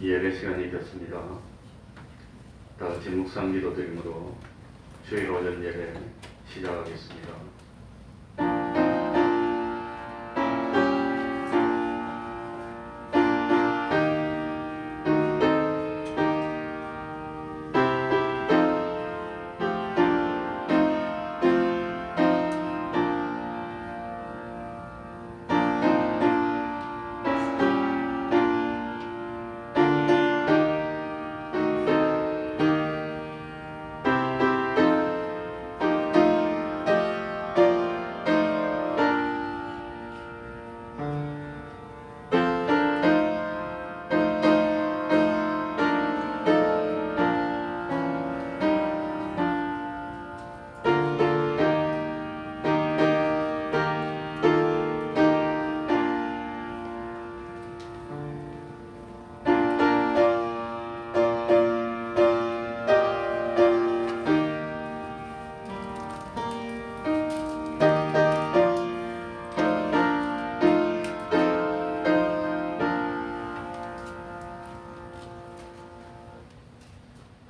예배 시간이 됐습니다. 다 같이 묵상 기도드림으로 주일 오전 예배 시작하겠습니다.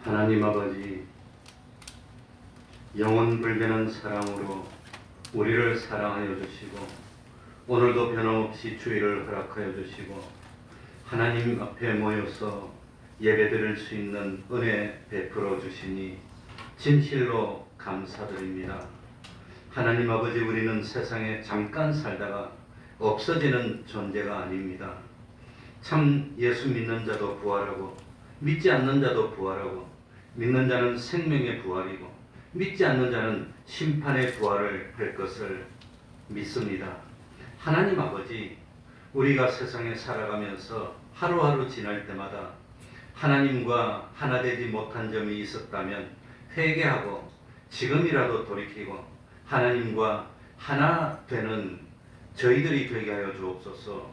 하나님 아버지, 영원 불변한 사랑으로 우리를 사랑하여 주시고 오늘도 변함없이 주일을 허락하여 주시고 하나님 앞에 모여서 예배드릴 수 있는 은혜 베풀어 주시니 진실로 감사드립니다. 하나님 아버지, 우리는 세상에 잠깐 살다가 없어지는 존재가 아닙니다. 참 예수 믿는 자도 부활하고 믿지 않는 자도 부활하고 믿는 자는 생명의 부활이고 믿지 않는 자는 심판의 부활을 할 것을 믿습니다. 하나님 아버지, 우리가 세상에 살아가면서 하루하루 지날 때마다 하나님과 하나 되지 못한 점이 있었다면 회개하고 지금이라도 돌이키고 하나님과 하나 되는 저희들이 되게 하여 주옵소서.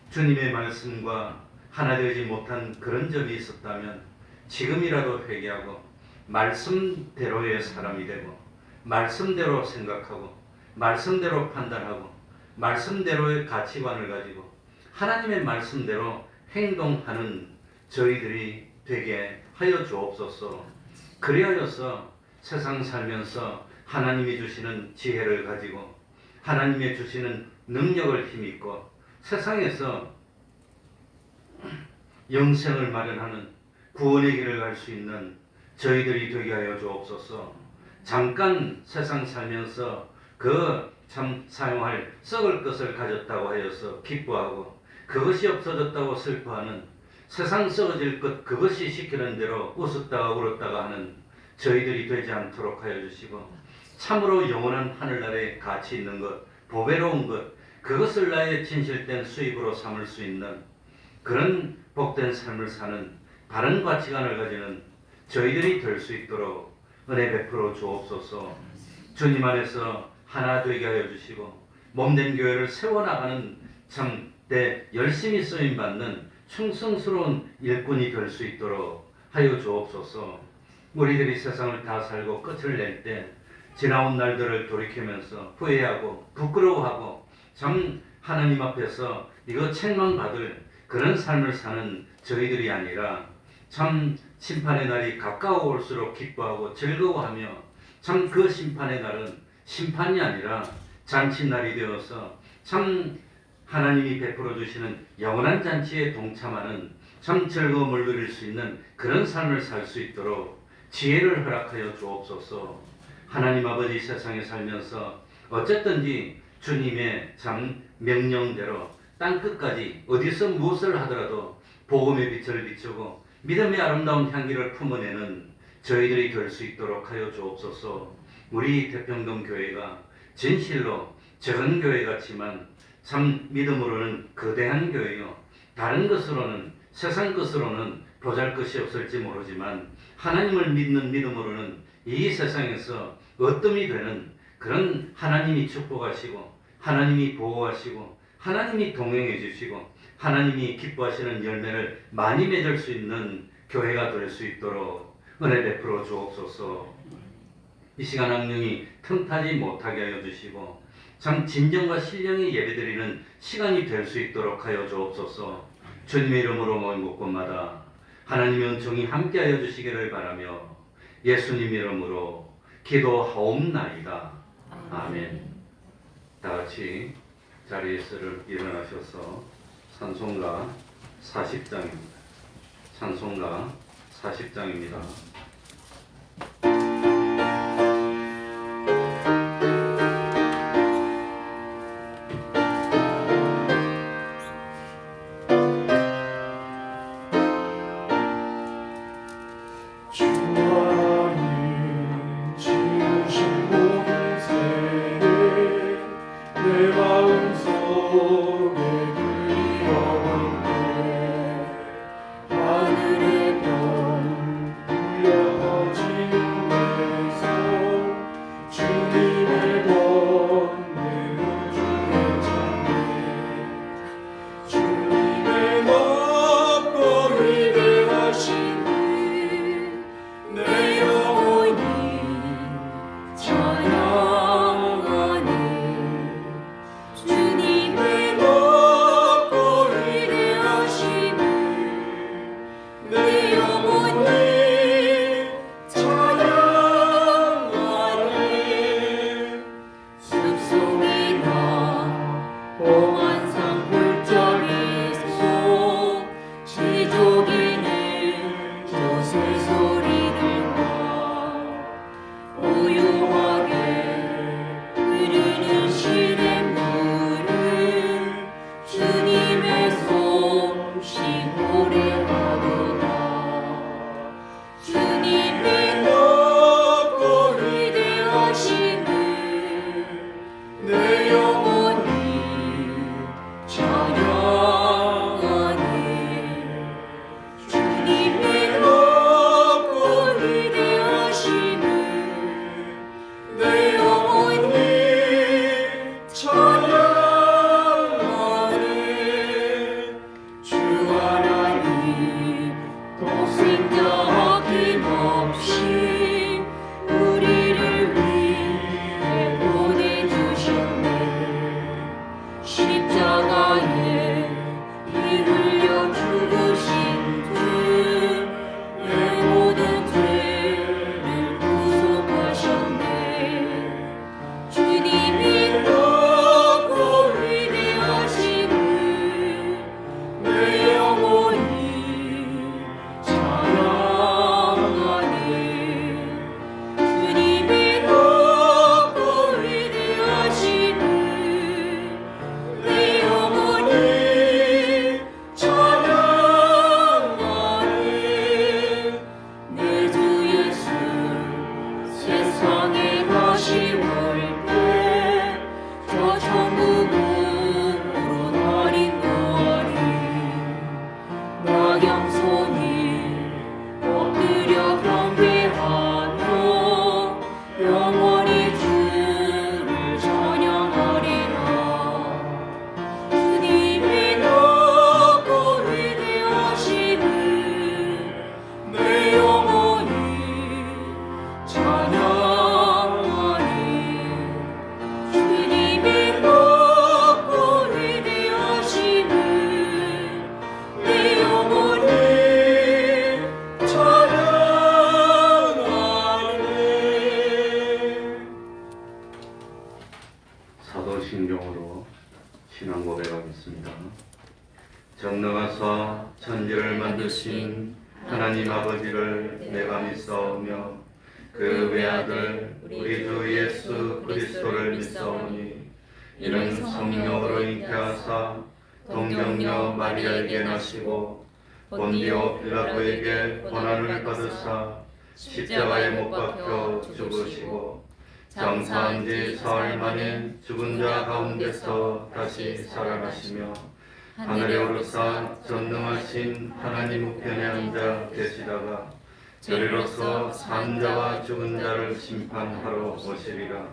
주님의 말씀과 하나 되지 못한 그런 점이 있었다면 지금이라도 회개하고 말씀대로의 사람이 되고 말씀대로 생각하고 말씀대로 판단하고 말씀대로의 가치관을 가지고 하나님의 말씀대로 행동하는 저희들이 되게 하여 주옵소서. 그리하여서 세상 살면서 하나님이 주시는 지혜를 가지고 하나님이 주시는 능력을 힘입고 세상에서 영생을 마련하는 구원의 길을 갈 수 있는 저희들이 되게 하여 주옵소서. 잠깐 세상 살면서 그 참 사용할 썩을 것을 가졌다고 하여서 기뻐하고 그것이 없어졌다고 슬퍼하는 세상 썩어질 것 그것이 시키는 대로 웃었다가 울었다가 하는 저희들이 되지 않도록 하여 주시고 참으로 영원한 하늘나라에 가치 있는 것, 보배로운 것, 그것을 나의 진실된 수입으로 삼을 수 있는 그런 복된 삶을 사는 바른 가치관을 가지는 저희들이 될 수 있도록 은혜 베풀어 주옵소서. 주님 안에서 하나 되게 하여 주시고 몸된 교회를 세워나가는 참 때 열심히 쓰임받는 충성스러운 일꾼이 될 수 있도록 하여 주옵소서. 우리들이 세상을 다 살고 끝을 낼 때 지나온 날들을 돌이키면서 후회하고 부끄러워하고 참 하나님 앞에서 이거 책망받을 그런 삶을 사는 저희들이 아니라 참 심판의 날이 가까워올수록 기뻐하고 즐거워하며 참 그 심판의 날은 심판이 아니라 잔치날이 되어서 참 하나님이 베풀어 주시는 영원한 잔치에 동참하는 참 즐거움을 누릴 수 있는 그런 삶을 살 수 있도록 지혜를 허락하여 주옵소서. 하나님 아버지, 세상에 살면서 어쨌든지 주님의 참 명령대로 땅끝까지 어디서 무엇을 하더라도 복음의 빛을 비추고 믿음의 아름다운 향기를 품어내는 저희들이 될 수 있도록 하여 주옵소서. 우리 태평동 교회가 진실로 작은 교회 같지만 참 믿음으로는 거대한 교회요, 다른 것으로는 세상 것으로는 보잘것이 없을지 모르지만 하나님을 믿는 믿음으로는 이 세상에서 어뜸이 되는 그런 하나님이 축복하시고 하나님이 보호하시고 하나님이 동행해 주시고 하나님이 기뻐하시는 열매를 많이 맺을 수 있는 교회가 될 수 있도록 은혜 베풀어 주옵소서. 이 시간 악령이 틈타지 못하게 하여 주시고 참 진정과 신령히 예배드리는 시간이 될 수 있도록 하여 주옵소서. 주님의 이름으로 모인 곳곳마다 하나님의 은총이 함께하여 주시기를 바라며 예수님 이름으로 기도하옵나이다. 아멘. 다 같이 자리에서를 일어나셔서 찬송가 40장입니다. 찬송가 40장입니다. 사도신경으로 신앙 고백하겠습니다. 전능하사 천지를 만드신 하나님 아버지를 내가 믿사오며 그 외아들 우리 주 예수 그리스도를 믿사오니 이는 성령으로 잉태하사 동정녀 마리아에게 나시고 본디오 빌라도에게 고난을 받으사 십자가에 못 박혀 죽으시고 장사한 지 사흘 만에 죽은 자 가운데서 다시 살아나시며 하늘에 오르사 전능하신 하나님 우편에 앉아 계시다가 저리로서 산 자와 죽은 자를 심판하러 오시리라.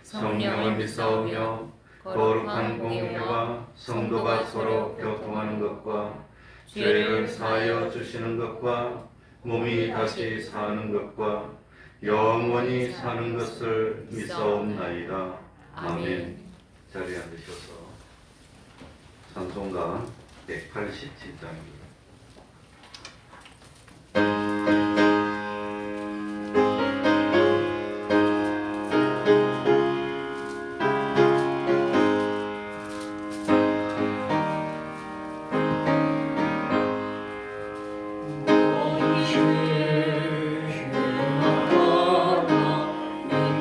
성령을 믿사오며 거룩한 공회와 성도가 서로 교통하는 것과 죄를 사하여 주시는 것과 몸이 다시 사는 것과 영원히 사는 것을 믿사옵나이다. 아멘. 자리에 앉으셔서 찬송가 187장입니다.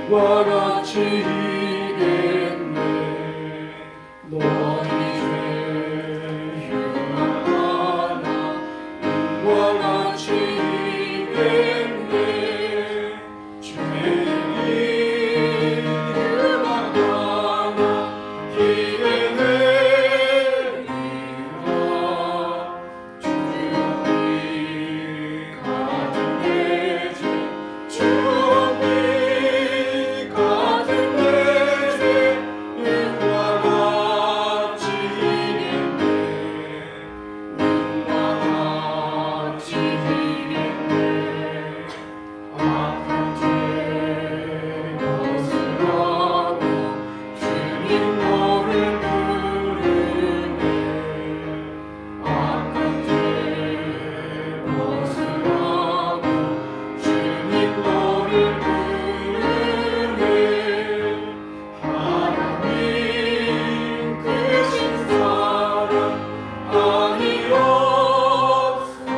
와 같이 이겠네. 너희 죄 흉악하나 눈과 같이 이겠네. 죄인이 흉악하나 기회 내리라. 주님이 같은 내 죄 주님이 같은 내 죄 눈과 같이 이겠네. 눈과 같이 이겠네. 악한 죄 벗으라고 주님 너를 부르네. 악한 죄 벗으라고 주님 너를 부르네. 하나님 크신 사랑 아니 없어라.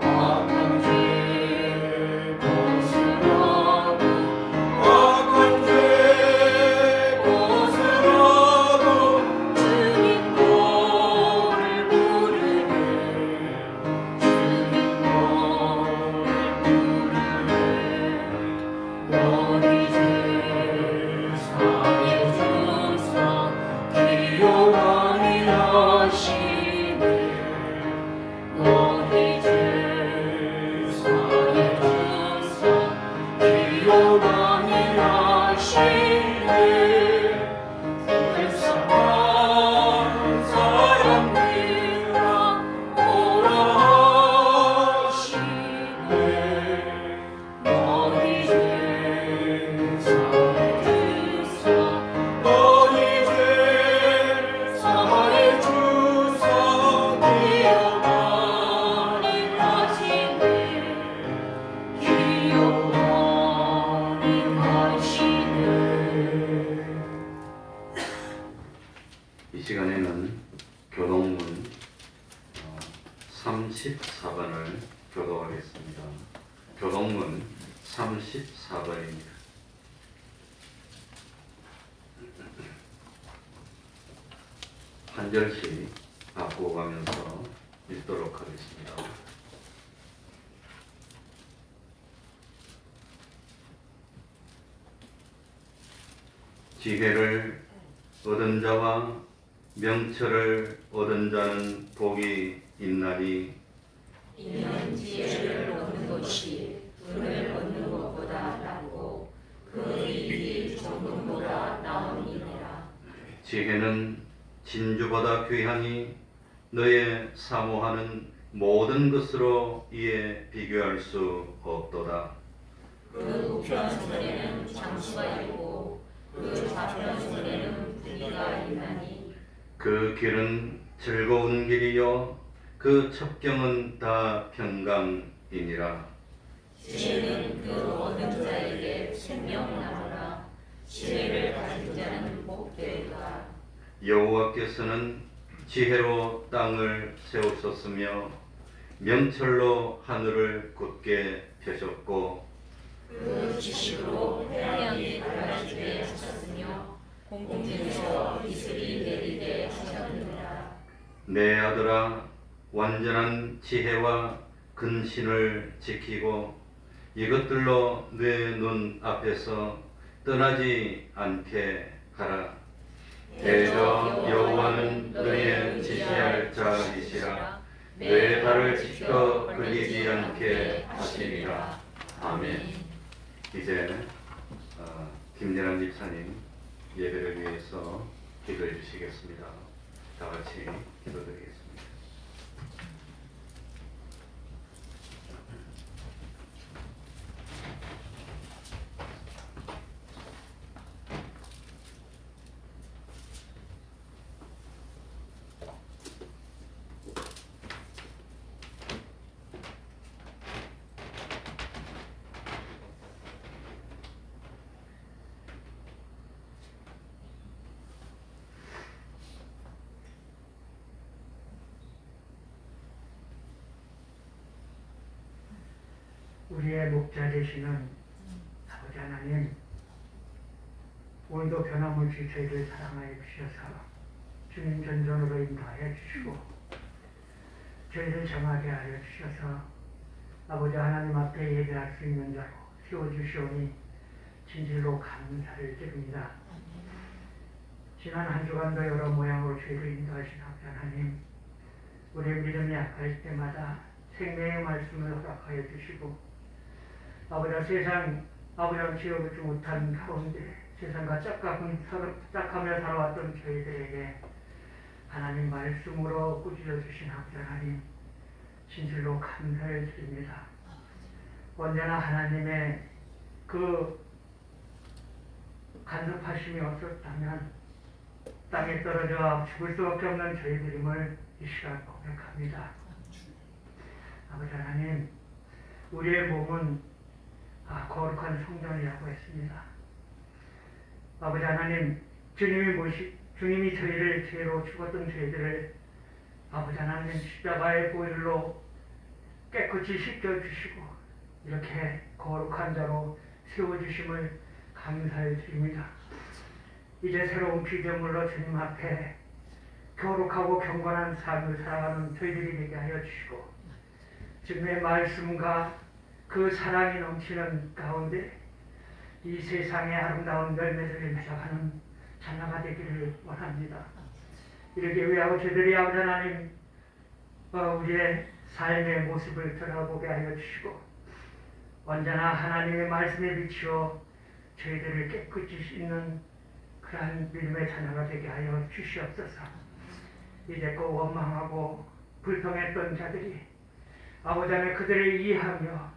악한 죄 벗으라고 악한 죄 벗으라고 주님 너를 부르네. 주님 너를 부르네. 너희 죄 사해 주사 기여하니 하시네. 너희 죄 사해 주사 기여하니 하시네. 불쌍한 사람들아 오라 하시네. 너희 죄 사해 주사 너희 죄 사해 주사 기여하니 하시네. 기여하니 하시네. 이 시간에는 교동문 34번을 교도하겠습니다. 교동문 34번입니다. 한 절씩 바꾸어 가면서 읽도록 하겠습니다. 지혜를 얻은 자와 명철을 얻은 자는 복이 있나니 이는 지혜를 얻는 것이 돈을 얻는 것보다 낫고 그 이익이 정금보다 나음이니라. 지혜는 진주보다 귀하니 너의 사모하는 모든 것으로 이에 비교할 수 없도다. 그 우편 손에는 장수가 있고 그 좌편 손에는 부귀가 있나니 그 길은 즐거운 길이요 그 첩경은 다 평강이니라. 지혜는 그 얻는 자에게 생명나무라. 지혜를 가진 자는 복되리라. 여호와께서는 지혜로 땅을 세우셨으며 명철로 하늘을 굳게 펴셨고 그 지식으로 태양이 갈라지게 하셨으며 공중에서 이슬이 내리게 하셨느니라. 내 아들아 완전한 지혜와 근신을 지키고 이것들로 내 눈 앞에서 떠나지 않게 하라. 대저 여호와는 너의 지시할 자이시라. 내 발을 지켜 걸리지 않게 하시리라. 아멘. 이제 김연한 집사님 예배를 위해서 기도해 주시겠습니다. 다 같이 기도드리겠습니다. 우리의 목자 되시는 아버지 하나님, 오늘도 변함없이 저희를 사랑하여 주셔서 주님 전전으로 인도하여 주시고 저희를 정하게 하여 주셔서 아버지 하나님 앞에 예배할 수 있는 자로 세워주시오니 진실로 감사를 드립니다. 지난 한 주간도 여러 모양으로 저희를 인도하신 아버지 하나님, 우리의 믿음이 약할 때마다 생명의 말씀을 허락하여 주시고 아버지 세상 아버지랑 지어보지 못한 가운데 세상과 짝하며 살아왔던 저희들에게 하나님 말씀으로 꾸짖어 주신 아버지 하나님, 진실로 감사를 드립니다. 언제나 하나님의 그 간섭하심이 없었다면 땅에 떨어져 죽을 수밖에 없는 저희들임을 이 시간 고백합니다. 아버지 하나님, 우리의 몸은 거룩한 성전이라고 했습니다. 아버지 하나님, 주님이 저희를 죄로 죽었던 저희들을 아버지 하나님 십자가의 보혈로 깨끗이 씻겨주시고 이렇게 거룩한 자로 세워주심을 감사해 드립니다. 이제 새로운 피조물로 주님 앞에 거룩하고 경건한 삶을 살아가는 저희들이 되게 하여 주시고 주님의 말씀과 그 사랑이 넘치는 가운데 이 세상의 아름다운 열매들을 맺어가는 자녀가 되기를 원합니다. 이렇게 위하고 저희들이 아버지 하나님 우리의 삶의 모습을 돌아보게 하여 주시고 언제나 하나님의 말씀에 비추어 저희들을 깨끗이 씻는 그러한 믿음의 자녀가 되게 하여 주시옵소서. 이제껏 원망하고 불평했던 자들이 아버지 안에 그들을 이해하며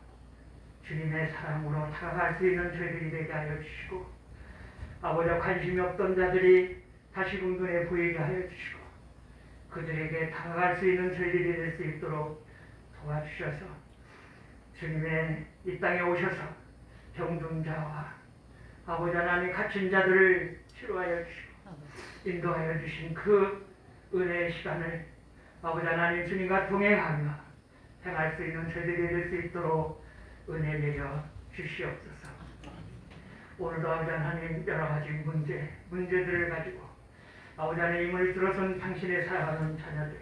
주님의 사랑으로 다가갈 수 있는 저희들이 되게 하여 주시고 아버지 관심이 없던 자들이 다시금 눈에 보이게 하여 주시고 그들에게 다가갈 수 있는 저희들이 될 수 있도록 도와주셔서 주님의 이 땅에 오셔서 병든 자와 아버지 하나님 갇힌 자들을 치료하여 주시고 인도하여 주신 그 은혜의 시간을 아버지 하나님 주님과 동행하며 행할 수 있는 저희들이 될 수 있도록 은혜 내려 주시옵소서. 오늘도 아버지 하나님 여러 가지 문제들을 가지고 아버지 하나님 힘을 들어선 당신의 사랑하는 자녀들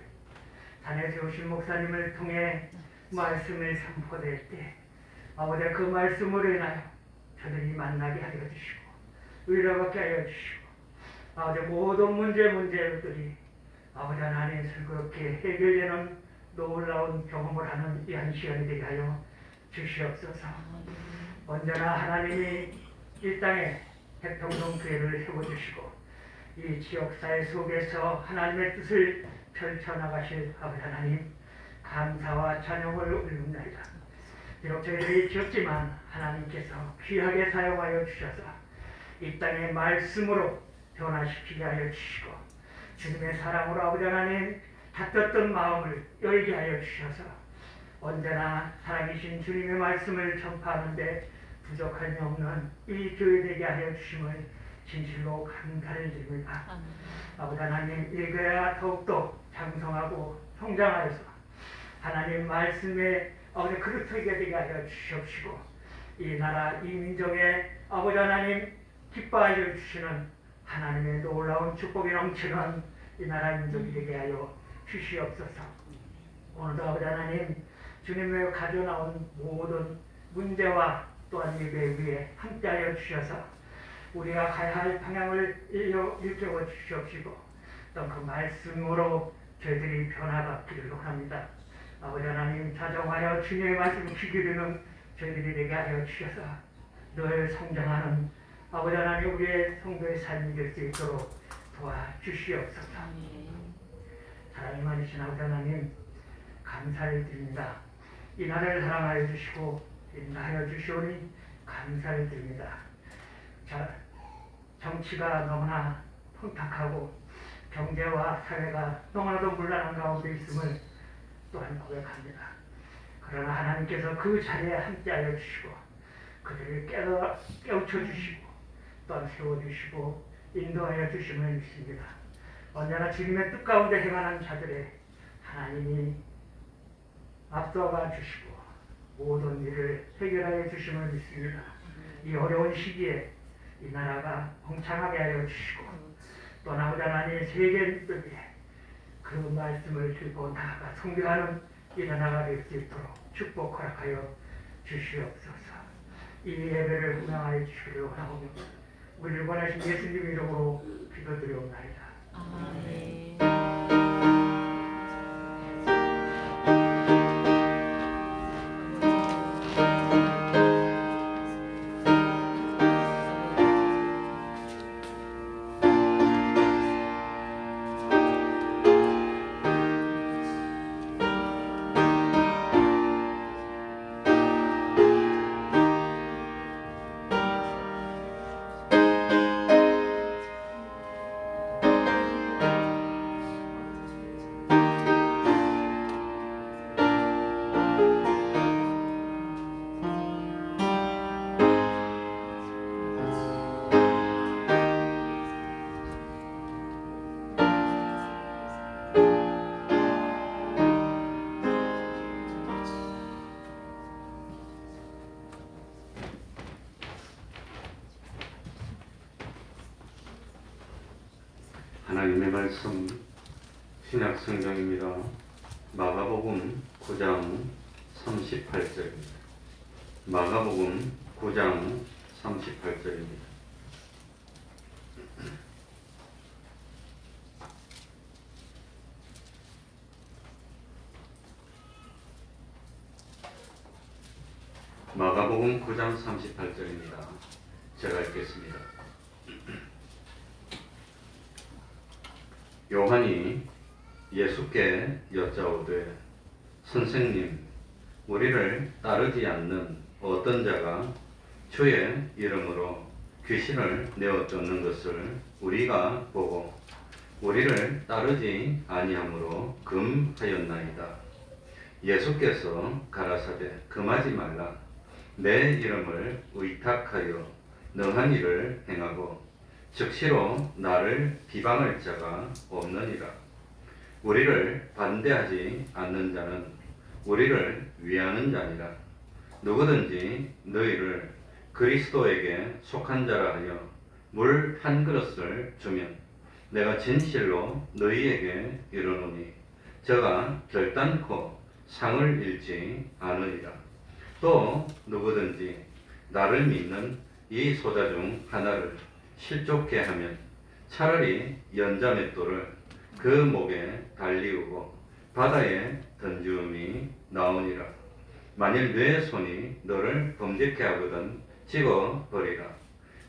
단에 세우신 목사님을 통해 말씀을 선포될 때 아버지 그 말씀으로 인하여 저들이 만나게 하여 주시고 의뢰받게 하여 주시고 아버지 모든 문제들이 아버지 하나님 슬그럽게 해결되는 놀라운 경험을 하는 이 한 시간이 되게 하여 주시옵소서. 언제나 하나님이 이 땅에 백평동 교회를 세워주시고 이 지역사회 속에서 하나님의 뜻을 펼쳐나가실 아버지 하나님 감사와 찬양을 올립니다. 비록 저희들이 지었지만 하나님께서 귀하게 사용하여 주셔서 이 땅의 말씀으로 변화시키게 하여 주시고 주님의 사랑으로 아버지 하나님 닫혔던 마음을 열게 하여 주셔서 언제나 살아계신 주님의 말씀을 전파하는데 부족함이 없는 이 교회 되게 하여 주심을 진실로 감사를 드립니다. 아버지 하나님 이 교회가 더욱더 장성하고 성장하여서 하나님 말씀에 아버지 그릇하게 되게 하여 주시옵시고 이 나라 이 민족의 아버지 하나님 기뻐하여 주시는 하나님의 놀라운 축복이 넘치는 이 나라 민족이 되게 하여 주시옵소서. 오늘도 아버지 하나님 주님의 가져나온 모든 문제와 또한 예배 위에 함께하여 주셔서 우리가 가야 할 방향을 일깨워 주시옵시고 또 그 말씀으로 저희들이 변화받기를 원합니다. 아버지 하나님 자정하여 주님의 말씀을 귀 기르는 저희들이 되게 하여 주셔서 늘 성장하는 아버지 하나님 우리의 성도의 삶이 될 수 있도록 도와주시옵소서. 사랑이 많으신 아버지 하나님 감사를 드립니다. 이 나라를 사랑하여 주시고 인도하여 주시오니 감사를 드립니다. 정치가 너무나 혼탁하고 경제와 사회가 너무나도 문란한 가운데 있음을 또한 고백합니다. 그러나 하나님께서 그 자리에 함께하여 주시고 그들을 깨우쳐 주시고 또한 세워주시고 인도하여 주심을 믿습니다. 언제나 주님의 뜻 가운데 행하는 자들의 하나님이 앞서가 주시고 모든 일을 해결하여 주심을 믿습니다. 이 어려운 시기에 이 나라가 번창하게 하여 주시고 또 나보다 하나님 세계인들에게 그 말씀을 들고 나아가 선교하는 이 나라가 될 수 있도록 축복 허락하여 주시옵소서. 이 예배를 운영하여 주시기를 원하오며 우리를 원하신 예수님 이름으로 기도드리옵나이다. 아멘. 하나님의 말씀 신약 성경입니다. 마가복음 9장 38절입니다. 마가복음 9장 38절입니다. 마가복음 9장 38절입니다. 제가 읽겠습니다. 요한이 예수께 여짜오되 선생님, 우리를 따르지 않는 어떤 자가 주의 이름으로 귀신을 내어 쫓는 것을 우리가 보고 우리를 따르지 아니하므로 금하였나이다. 예수께서 가라사대 금하지 말라. 내 이름을 의탁하여 능한 일을 행하고 즉시로 나를 비방할 자가 없느니라. 우리를 반대하지 않는 자는 우리를 위하는 자니라. 누구든지 너희를 그리스도에게 속한 자라 하여 물 한 그릇을 주면 내가 진실로 너희에게 이르노니 저가 결단코 상을 잃지 않으리라. 또 누구든지 나를 믿는 이 소자 중 하나를 실족케 하면 차라리 연자맷돌을 그 목에 달리우고 바다에 던지움이 나오니라. 만일 내 손이 너를 범죄케 하거든 찍어버리라.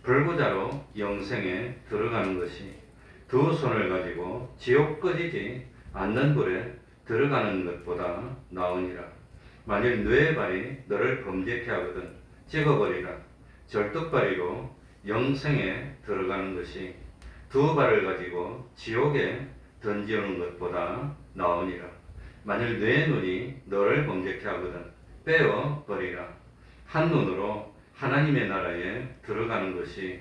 불구자로 영생에 들어가는 것이 두 손을 가지고 지옥 꺼지지 않는 불에 들어가는 것보다 나으니라. 만일 뇌 발이 너를 범죄케 하거든 찍어버리라. 절뚝발이로 영생에 들어가는 것이 두 발을 가지고 지옥에 던지는 것보다 나으니라. 만일 내 눈이 너를 범죄케 하거든 빼어 버리라. 한 눈으로 하나님의 나라에 들어가는 것이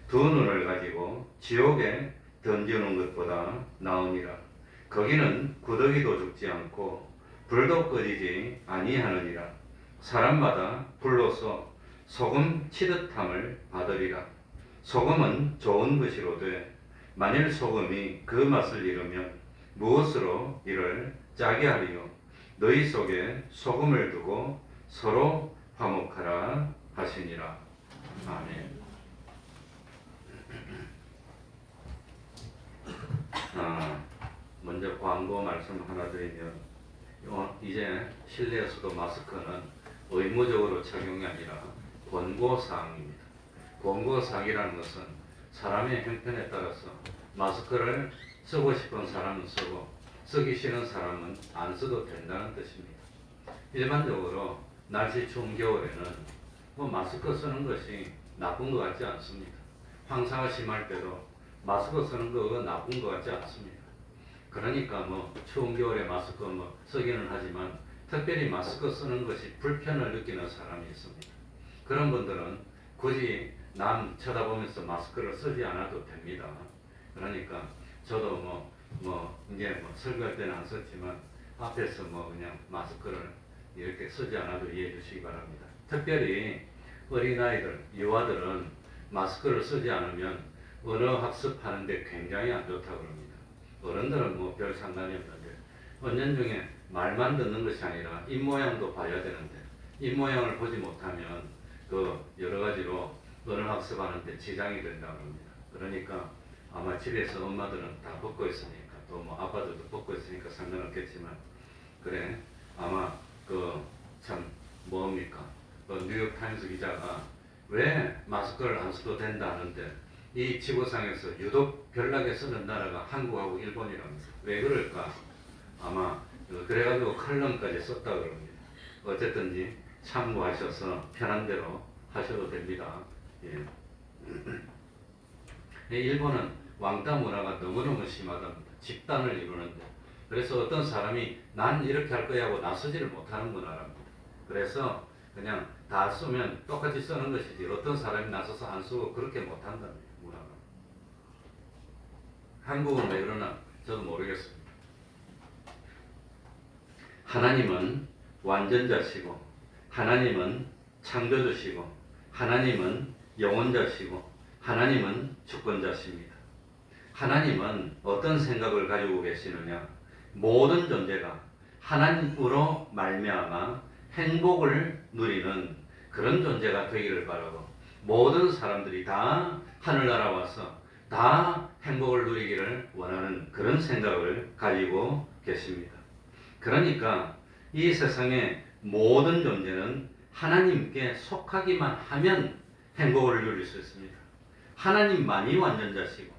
두 눈을 가지고 지옥에 던지는 것보다 나으니라. 거기는 구더기도 죽지 않고 불도 꺼지지 아니하느니라. 사람마다 불로서 소금 치듯함을 받으리라. 소금은 좋은 것이로되 만일 소금이 그 맛을 잃으면 무엇으로 이를 짜게 하리요. 너희 속에 소금을 두고 서로 화목하라 하시니라. 아멘. 먼저 광고 말씀 하나 드리면 이제 실내에서도 마스크는 의무적으로 착용이 아니라 권고사항입니다. 권고사항이라는 것은 사람의 형편에 따라서 마스크를 쓰고 싶은 사람은 쓰고 쓰기 싫은 사람은 안 써도 된다는 뜻입니다. 일반적으로 날씨 추운 겨울에는 마스크 쓰는 것이 나쁜 것 같지 않습니다. 황사가 심할 때도 마스크 쓰는 거 나쁜 것 같지 않습니다. 그러니까 추운 겨울에 마스크 쓰기는 하지만 특별히 마스크 쓰는 것이 불편을 느끼는 사람이 있습니다. 그런 분들은 굳이 남 쳐다보면서 마스크를 쓰지 않아도 됩니다. 그러니까 저도 이제 설교할 때는 안 썼지만 앞에서 그냥 마스크를 이렇게 쓰지 않아도 이해해 주시기 바랍니다. 특별히 어린아이들, 유아들은 마스크를 쓰지 않으면 언어 학습하는데 굉장히 안 좋다고 합니다. 어른들은 뭐 별 상관이 없는데 은연중에 말만 듣는 것이 아니라 입모양도 봐야 되는데 입모양을 보지 못하면 그 여러 가지로 언어 학습하는데 지장이 된다고 합니다. 그러니까 아마 집에서 엄마들은 다 벗고 있으니까 또 뭐 아빠들도 벗고 있으니까 상관없겠지만 그래 아마 그 참 뭡니까 그 뉴욕 타임스 기자가 왜 마스크를 안 써도 된다 하는데 이 지구상에서 유독 별나게 쓰는 나라가 한국하고 일본이랍니다. 왜 그럴까? 아마 그래가지고 칼럼까지 썼다 그럽니다. 어쨌든지 참고하셔서 편한 대로 하셔도 됩니다. 예. 일본은 왕따 문화가 너무너무 심하답니다. 집단을 이루는데 그래서 어떤 사람이 난 이렇게 할 거야 하고 나서지를 못하는 문화랍니다. 그래서 그냥 다 쓰면 똑같이 쓰는 것이지 어떤 사람이 나서서 안 쓰고 그렇게 못한답니다. 문화가. 한국은 왜 그러나 저도 모르겠습니다. 하나님은 완전자시고 하나님은 창조주시고 하나님은 영원자시고 하나님은 주권자십니다. 하나님은 어떤 생각을 가지고 계시느냐? 모든 존재가 하나님으로 말미암아 행복을 누리는 그런 존재가 되기를 바라고 모든 사람들이 다 하늘나라 와서 다 행복을 누리기를 원하는 그런 생각을 가지고 계십니다. 그러니까 이 세상의 모든 존재는 하나님께 속하기만 하면 행복을 누릴 수 있습니다. 하나님만이 완전자시고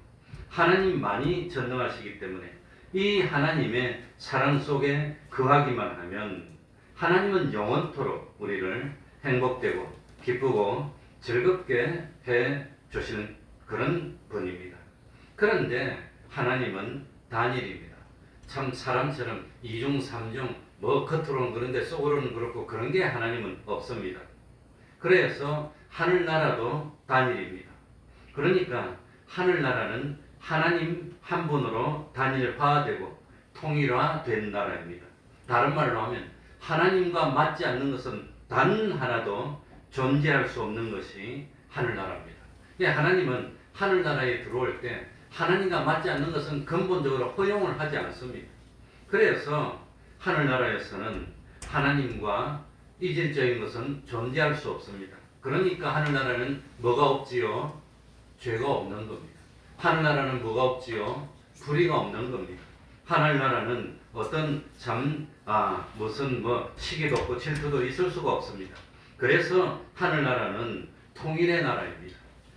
하나님만이 전능하시기 때문에 이 하나님의 사랑 속에 거하기만 하면 하나님은 영원토록 우리를 행복되고 기쁘고 즐겁게 해 주시는 그런 분입니다. 그런데 하나님은 단일입니다. 참 사람처럼 이중 삼중 뭐 겉으로는 그런데 속으로는 그렇고 그런 게 하나님은 없습니다. 그래서 하늘나라도 단일입니다. 그러니까 하늘나라는 하나님 한 분으로 단일화되고 통일화된 나라입니다. 다른 말로 하면 하나님과 맞지 않는 것은 단 하나도 존재할 수 없는 것이 하늘나라입니다. 하나님은 하늘나라에 들어올 때 하나님과 맞지 않는 것은 근본적으로 허용을 하지 않습니다. 그래서 하늘나라에서는 하나님과 이질적인 것은 존재할 수 없습니다. 그러니까 하늘나라는 뭐가 없지요? 죄가 없는 겁니다. 하늘나라는 뭐가 없지요? 불의가 없는 겁니다. 하늘나라는 어떤 무슨 시기도 없고 질투도 있을 수가 없습니다. 그래서 하늘나라는 통일의 나라입니다.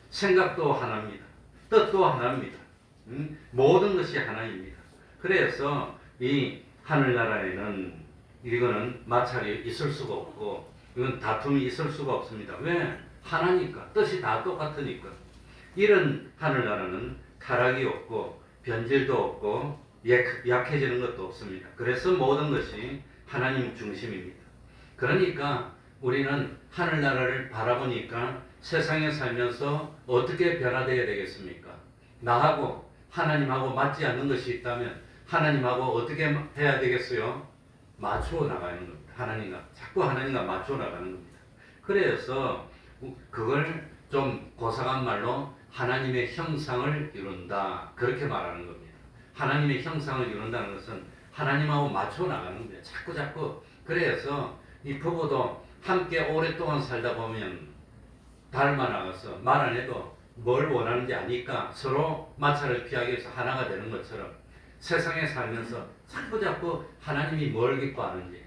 생각도 하나입니다. 뜻도 하나입니다. 모든 것이 하나입니다. 그래서 이 하늘나라에는 이거는 마찰이 있을 수가 없고 이건 다툼이 있을 수가 없습니다. 왜? 하나니까. 뜻이 다 똑같으니까. 이런 하늘나라는 타락이 없고 변질도 없고 약해지는 것도 없습니다. 그래서 모든 것이 하나님 중심입니다. 그러니까 우리는 하늘나라를 바라보니까 세상에 살면서 어떻게 변화되어야 되겠습니까? 나하고 하나님하고 맞지 않는 것이 있다면 하나님하고 어떻게 해야 되겠어요? 맞추어 나가는 겁니다. 자꾸 하나님과 맞추어 나가는 겁니다. 그래서 그걸 좀 고상한 말로 하나님의 형상을 이룬다. 그렇게 말하는 겁니다. 하나님의 형상을 이룬다는 것은 하나님하고 맞추어 나가는 겁니다. 자꾸. 그래서 이 부부도 함께 오랫동안 살다 보면 닮아 나가서 말 안 해도 뭘 원하는지 아니까 서로 마찰을 피하기 위해서 하나가 되는 것처럼 세상에 살면서 자꾸 하나님이 뭘 기뻐하는지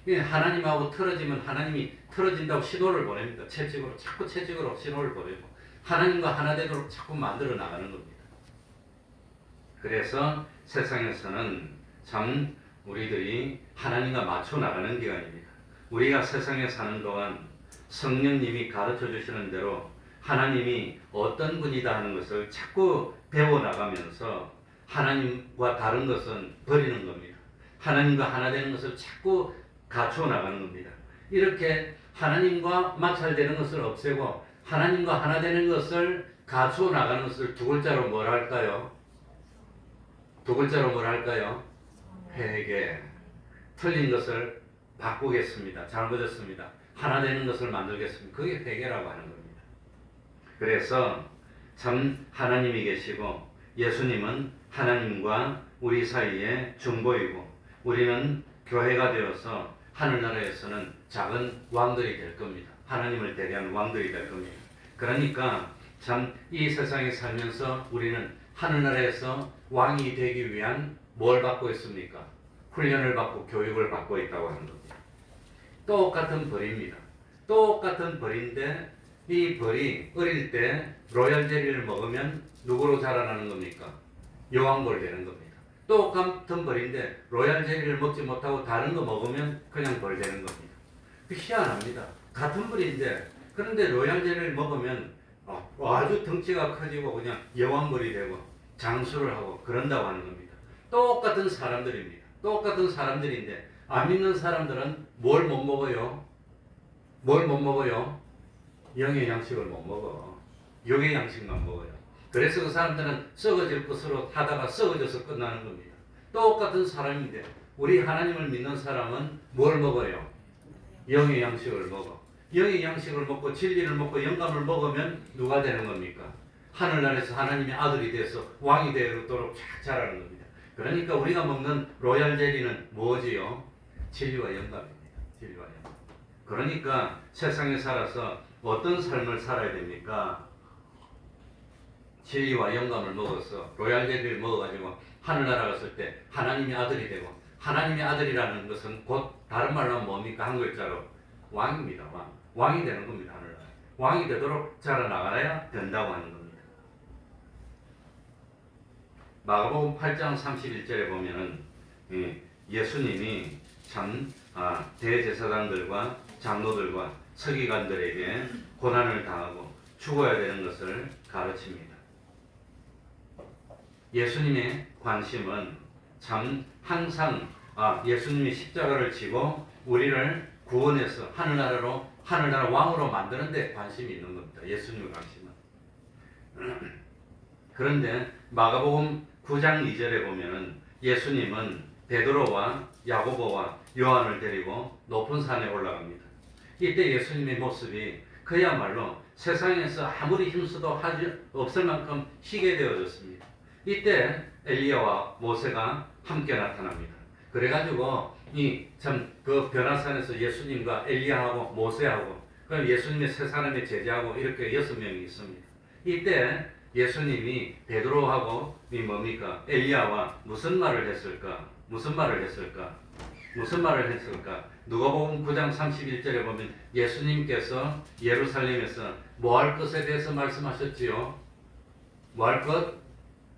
하나님하고 틀어지면 하나님이 틀어진다고 신호를 보냅니다. 자꾸 채찍으로 신호를 보내고 하나님과 하나 되도록 자꾸 만들어 나가는 겁니다. 그래서 세상에서는 참 우리들이 하나님과 맞춰 나가는 기간입니다. 우리가 세상에 사는 동안 성령님이 가르쳐 주시는 대로 하나님이 어떤 분이다 하는 것을 자꾸 배워나가면서 하나님과 다른 것은 버리는 겁니다. 하나님과 하나 되는 것을 자꾸 갖추어 나가는 겁니다. 이렇게 하나님과 마찰되는 것을 없애고 하나님과 하나 되는 것을 갖추어 나가는 것을 두 글자로 뭐라 할까요? 회개. 틀린 것을 바꾸겠습니다. 잘못했습니다. 하나 되는 것을 만들겠습니다. 그게 회개라고 하는 겁니다. 그래서 참 하나님이 계시고 예수님은 하나님과 우리 사이에 중보이고 우리는 교회가 되어서 하늘나라에서는 작은 왕들이 될 겁니다. 하나님을 대리하는 왕들이 될 겁니다. 그러니까 참 이 세상에 살면서 우리는 하늘나라에서 왕이 되기 위한 뭘 받고 있습니까? 훈련을 받고 교육을 받고 있다고 하는 겁니다. 똑같은 벌입니다. 똑같은 벌인데 이 벌이 어릴 때 로얄 젤리를 먹으면 누구로 자라나는 겁니까? 여왕벌 되는 겁니다. 똑같은 벌인데 로얄 젤리를 먹지 못하고 다른 거 먹으면 그냥 벌 되는 겁니다. 희한합니다. 같은 벌인데 그런데 로얄 젤리를 먹으면 아주 덩치가 커지고 그냥 여왕벌이 되고 장수를 하고 그런다고 하는 겁니다. 똑같은 사람들입니다. 똑같은 사람들인데 안 믿는 사람들은 뭘 못 먹어요? 뭘 못 먹어요? 영의 양식을 못 먹어. 육의 양식만 먹어요. 그래서 그 사람들은 썩어질 것으로 하다가 썩어져서 끝나는 겁니다. 똑같은 사람인데 우리 하나님을 믿는 사람은 뭘 먹어요? 영의 양식을 먹어. 영의 양식을 먹고 진리를 먹고 영감을 먹으면 누가 되는 겁니까? 하늘나라에서 하나님의 아들이 돼서 왕이 되도록 쫙 자라는 겁니다. 그러니까 우리가 먹는 로얄 젤리는 뭐지요? 진리와 영감입니다. 진리와 영감. 그러니까 세상에 살아서 어떤 삶을 살아야 됩니까? 진리와 영감을 먹어서 로얄 젤리를 먹어가지고 하늘나라 갔을 때 하나님의 아들이 되고 하나님의 아들이라는 것은 곧 다른 말로 하면 뭡니까? 한 글자로 왕입니다. 왕. 왕이 되는 겁니다. 하늘나라. 왕이 되도록 자라나가야 된다고 하는 겁니다. 마가복음 8장 31절에 보면은 예수님이 참 대제사장들과 장로들과 서기관들에게 고난을 당하고 죽어야 되는 것을 가르칩니다. 예수님의 관심은 참 항상 예수님이 십자가를 지고 우리를 구원해서 하늘나라 왕으로 만드는 데 관심이 있는 겁니다. 예수님의 관심은. 그런데 마가복음 9장 2절에 보면은 예수님은 베드로와 야고보와 요한을 데리고 높은 산에 올라갑니다. 이때 예수님의 모습이 그야말로 세상에서 아무리 힘써도 하지 없을 만큼 희게 되어졌습니다. 이때 엘리야와 모세가 함께 나타납니다. 그래가지고 그 변화산에서 예수님과 엘리야하고 모세하고 그럼 예수님의 세 사람의 제자하고 이렇게 6명이 있습니다. 이때 예수님이 베드로하고 뭡니까? 엘리야와 무슨 말을 했을까? 무슨 말을 했을까? 무슨 말을 했을까? 누가복음 9장 31절에 보면 예수님께서 예루살렘에서 뭐 할 것에 대해서 말씀하셨지요? 뭐 할 것?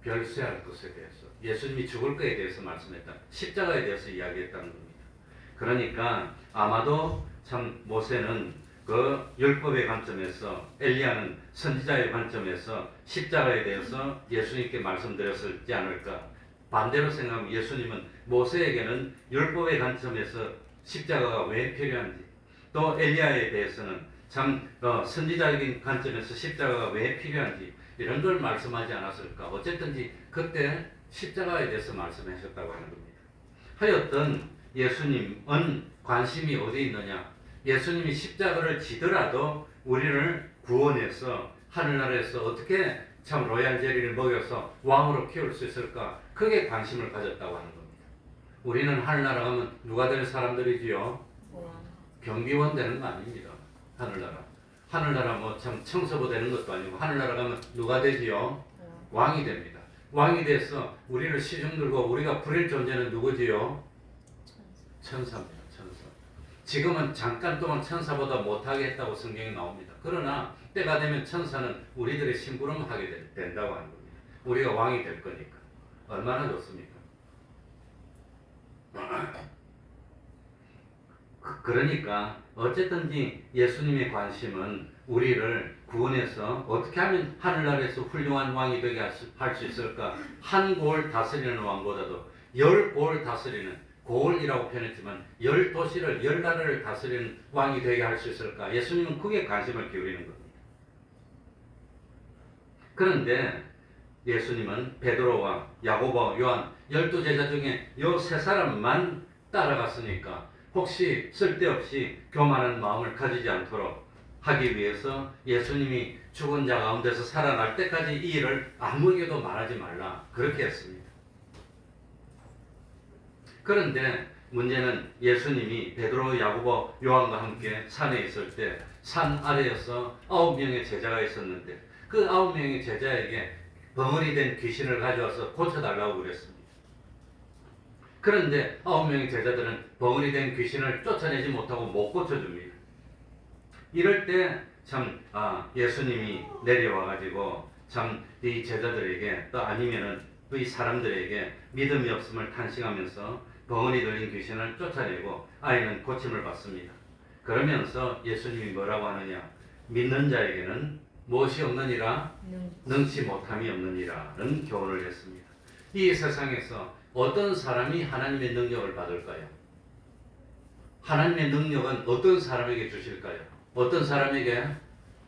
별수할 것에 대해서. 예수님이 죽을 것에 대해서 말씀했다. 십자가에 대해서 이야기했다는 겁니다. 그러니까 아마도 참 모세는 그 율법의 관점에서 엘리야는 선지자의 관점에서 십자가에 대해서 예수님께 말씀드렸을지 않을까. 반대로 생각하면 예수님은 모세에게는 율법의 관점에서 십자가가 왜 필요한지 또 엘리야에 대해서는 참 선지자적인 관점에서 십자가가 왜 필요한지 이런 걸 말씀하지 않았을까. 어쨌든지 그때 십자가에 대해서 말씀하셨다고 하는 겁니다. 하여튼 예수님은 관심이 어디 있느냐. 예수님이 십자가를 지더라도 우리를 구원해서 하늘나라에서 어떻게 참 로얄 젤리를 먹여서 왕으로 키울 수 있을까. 그게 관심을 가졌다고 하는 겁니다. 우리는 하늘나라 가면 누가 될 사람들이지요? 경비원 되는 거 아닙니다. 하늘나라 뭐 참 청소부 되는 것도 아니고 하늘나라 가면 누가 되지요? 왕이 됩니다. 왕이 돼서 우리를 시중 들고 우리가 부릴 존재는 누구지요? 천사입니다. 천사. 지금은 잠깐 동안 천사보다 못하게 했다고 성경에 나옵니다. 그러나 때가 되면 천사는 우리들의 심부름하게 된다고 하는 겁니다. 우리가 왕이 될 거니까. 얼마나 좋습니까? 그러니까 어쨌든지 예수님의 관심은 우리를 구원해서 어떻게 하면 하늘나라에서 훌륭한 왕이 되게 할 수 있을까? 한 고을 다스리는 왕보다도 10고을 다스리는, 고을이라고 표현했지만 10도시를 10나라를 다스리는 왕이 되게 할 수 있을까? 예수님은 그게 관심을 기울이는 겁니다. 그런데 예수님은 베드로와 야고보, 요한 12제자 중에 요 세 사람만 따라갔으니까 혹시 쓸데없이 교만한 마음을 가지지 않도록 하기 위해서 예수님이 죽은 자 가운데서 살아날 때까지 이 일을 아무에게도 말하지 말라 그렇게 했습니다. 그런데 문제는 예수님이 베드로, 야고보, 요한과 함께 산에 있을 때 산 아래에서 9명의 제자가 있었는데 그 9명의 제자에게 벙어리 된 귀신을 가져와서 고쳐달라고 그랬습니다. 그런데 9명의 제자들은 벙어리 된 귀신을 쫓아내지 못하고 못 고쳐줍니다. 이럴 때 참 예수님이 내려와가지고 참 이 제자들에게 또 아니면은 이 사람들에게 믿음이 없음을 탄식하면서 벙어리 들린 귀신을 쫓아내고 아이는 고침을 받습니다. 그러면서 예수님이 뭐라고 하느냐? 믿는 자에게는 무엇이 없느니라? 능치 못함이 없느니라는 교훈을 했습니다. 이 세상에서 어떤 사람이 하나님의 능력을 받을까요? 하나님의 능력은 어떤 사람에게 주실까요? 어떤 사람에게?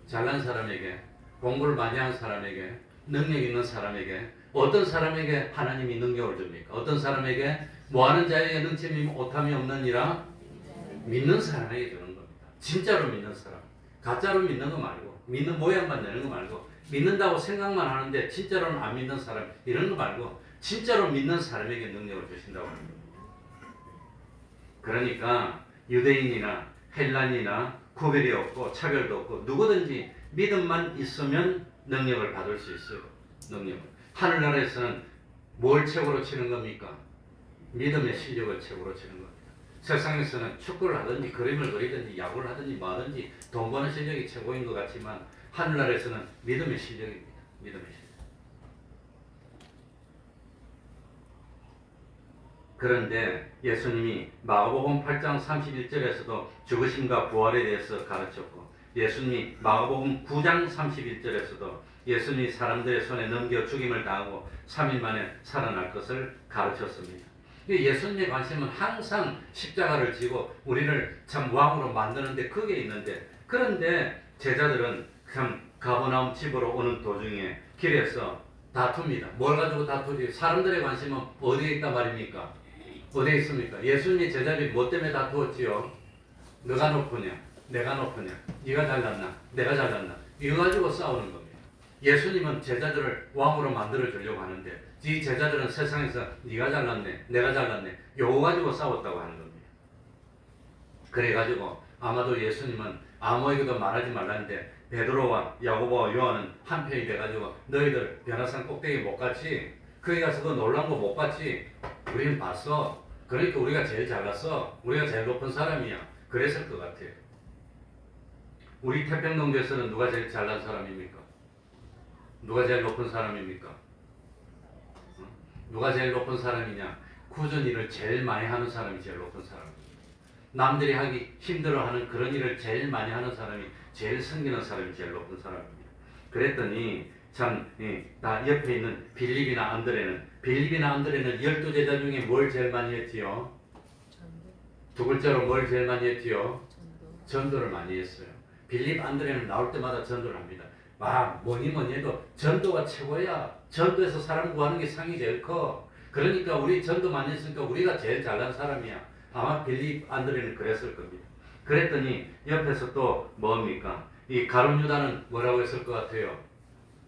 잘난 사람에게, 공부를 많이 한 사람에게, 능력 있는 사람에게, 어떤 사람에게 하나님이 능력을 줍니까? 어떤 사람에게? 뭐하는 자에게 능치 못함이 없느니라? 믿는 사람에게 주는 겁니다. 진짜로 믿는 사람, 가짜로 믿는 거 말고, 믿는 모양만 내는 거 말고, 믿는다고 생각만 하는데 진짜로는 안 믿는 사람, 이런 거 말고 진짜로 믿는 사람에게 능력을 주신다고 합니다. 그러니까 유대인이나 헬란이나 구별이 없고 차별도 없고 누구든지 믿음만 있으면 능력을 받을 수 있어요. 능력. 하늘나라에서는 뭘 최고로 치는 겁니까? 믿음의 실력을 최고로 치는 겁니다. 세상에서는 축구를 하든지 그림을 그리든지 야구를 하든지 뭐하든지 돈 버는 실력이 최고인 것 같지만 하늘나라에서는 믿음의 실력입니다. 믿음의 실력. 그런데 예수님이 마가복음 8장 31절에서도 죽으심과 부활에 대해서 가르쳤고 예수님이 마가복음 9장 31절에서도 예수님이 사람들의 손에 넘겨 죽임을 당하고 3일 만에 살아날 것을 가르쳤습니다. 예수님의 관심은 항상 십자가를 지고 우리를 참 왕으로 만드는데 그게 있는데 그런데 제자들은 참 가버나움 집으로 오는 도중에 길에서 다툽니다. 뭘 가지고 다투지? 사람들의 관심은 어디에 있단 말입니까? 어디에 있습니까? 예수님의 제자들이 뭐 때문에 다투었지요? 너가 높으냐? 내가 높으냐? 네가 잘났나? 내가 잘났나? 이거 가지고 싸우는 겁니다. 예수님은 제자들을 왕으로 만들어 주려고 하는데 이 제자들은 세상에서 네가 잘났네, 내가 잘났네 요거 가지고 싸웠다고 하는 겁니다. 그래가지고 아마도 예수님은 아무에게도 말하지 말라는데 베드로와 야고보와 요한은 한편이 돼가지고 너희들 변화산 꼭대기 못 갔지? 거기 가서 그 놀란 거 못 봤지? 우리는 봤어. 그러니까 우리가 제일 잘났어. 우리가 제일 높은 사람이야. 그랬을 것 같아요. 우리 태평동교에서는 누가 제일 잘난 사람입니까? 누가 제일 높은 사람입니까? 누가 제일 높은 사람이냐? 굳은 일을 제일 많이 하는 사람이 제일 높은 사람입니다. 남들이 하기 힘들어하는 그런 일을 제일 많이 하는 사람이 제일 섬기는 사람이 제일 높은 사람입니다. 그랬더니 참 나 옆에 있는 빌립이나 안드레는 12제자 중에 뭘 제일 많이 했지요? 두 글자로 뭘 제일 많이 했지요? 전도를 많이 했어요. 빌립 안드레는 나올 때마다 전도를 합니다. 뭐니 해도 전도가 최고야. 전도에서 사람 구하는 게 상이 제일 커. 그러니까 우리 전도 많이 했으니까 우리가 제일 잘난 사람이야. 아마 빌립 안드레는 그랬을 겁니다. 그랬더니 옆에서 또 뭡니까? 이 가룟 유다는 뭐라고 했을 것 같아요?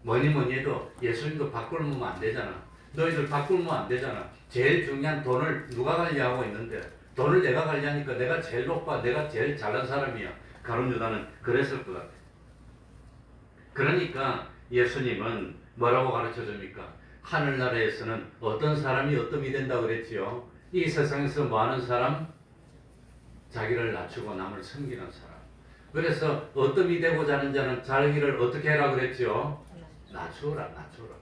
뭐니 해도 예수님도 밥 굶으면 안 되잖아. 너희들 밥 굶으면 안 되잖아. 제일 중요한 돈을 누가 관리하고 있는데 돈을 내가 관리하니까 내가 제일 높아. 내가 제일 잘난 사람이야. 가룟 유다는 그랬을 것 같아. 그러니까 예수님은 뭐라고 가르쳐 줍니까? 하늘나라에서는 어떤 사람이 어떤이 된다고 그랬지요? 이 세상에서 뭐 하는 사람? 자기를 낮추고 남을 섬기는 사람. 그래서 어떤이 되고자 하는 자는 자기를 어떻게 해라 그랬지요? 낮추라.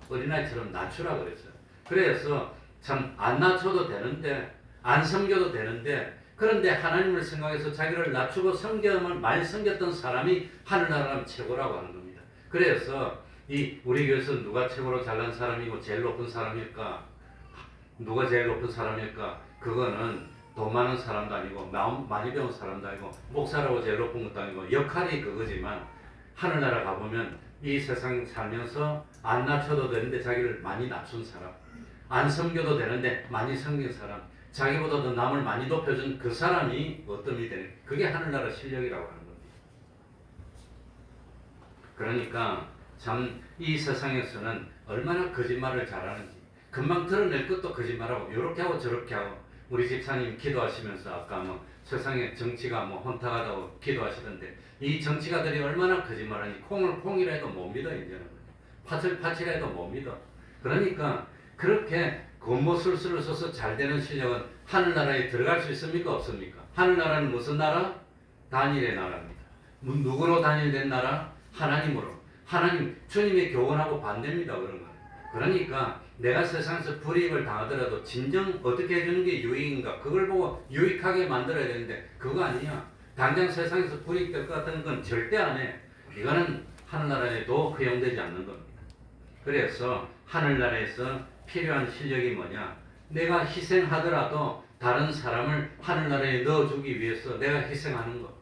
어린아이처럼 낮추라 그랬어요. 그래서 참 안 낮춰도 되는데 안 섬겨도 되는데 그런데 하나님을 생각해서 자기를 낮추고 섬김을 많이 섬겼던 사람이 하늘나라는 최고라고 하는 겁니다. 그래서 이 우리 교회에서 누가 최고로 잘난 사람이고 제일 높은 사람일까? 누가 제일 높은 사람일까? 그거는 돈 많은 사람도 아니고 마음 많이 배운 사람도 아니고 목사라고 제일 높은 것도 아니고 역할이 그거지만 하늘나라 가보면 이 세상 살면서 안 낮춰도 되는데 자기를 많이 낮춘 사람, 안 섬겨도 되는데 많이 섬긴 사람, 자기보다 더 남을 많이 높여준 그 사람이 어떤이 되는, 그게 하늘나라 실력이라고 하는 겁니다. 그러니까 참 이 세상에서는 얼마나 거짓말을 잘하는지, 금방 드러낼 것도 거짓말하고 이렇게 하고 저렇게 하고, 우리 집사님 기도하시면서 아까 뭐 세상에 정치가 뭐 혼탁하다고 기도하시던데, 이 정치가들이 얼마나 거짓말하니, 콩을 콩이라 해도 못 믿어. 이제는 팥을 팥이라 해도 못 믿어. 그러니까 그렇게 겉모술수를 써서 잘 되는 실력은 하늘나라에 들어갈 수 있습니까? 없습니까? 하늘나라는 무슨 나라? 단일의 나라입니다. 누구로 단일된 나라? 하나님으로. 하나님, 주님의 교훈하고 반대입니다. 그런 거는. 그러니까 내가 세상에서 불이익을 당하더라도 진정 어떻게 해주는 게 유익인가, 그걸 보고 유익하게 만들어야 되는데 그거 아니야. 당장 세상에서 불이익될 것 같은 건 절대 안 해. 이거는 하늘나라에도 허용되지 않는 겁니다. 그래서 하늘나라에서 필요한 실력이 뭐냐? 내가 희생하더라도 다른 사람을 하늘나라에 넣어주기 위해서 내가 희생하는 것.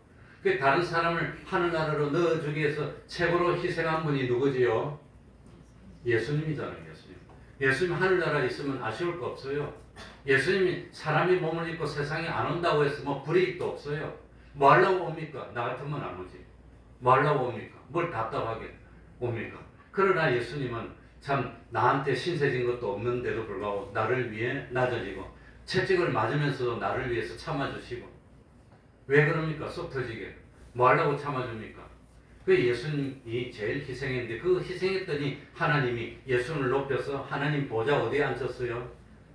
그 다른 사람을 하늘나라로 넣어주기 위해서 최고로 희생한 분이 누구지요? 예수님이잖아요. 예수님. 예수님 하늘나라에 있으면 아쉬울 거 없어요. 예수님이 사람이 몸을 입고 세상에 안 온다고 해서 뭐 불이익도 없어요. 뭐 하려고 옵니까? 나 같으면 안 오지. 뭐 하려고 옵니까? 뭘 답답하게 옵니까? 그러나 예수님은 참 나한테 신세진 것도 없는데도 불구하고 나를 위해 낮아지고, 채찍을 맞으면서도 나를 위해서 참아주시고. 왜 그럽니까? 쏙 터지게. 뭐 하려고 참아줍니까? 그 예수님이 제일 희생했는데, 그 희생했더니 하나님이 예수를 높여서 하나님 보좌 어디에 앉혔어요?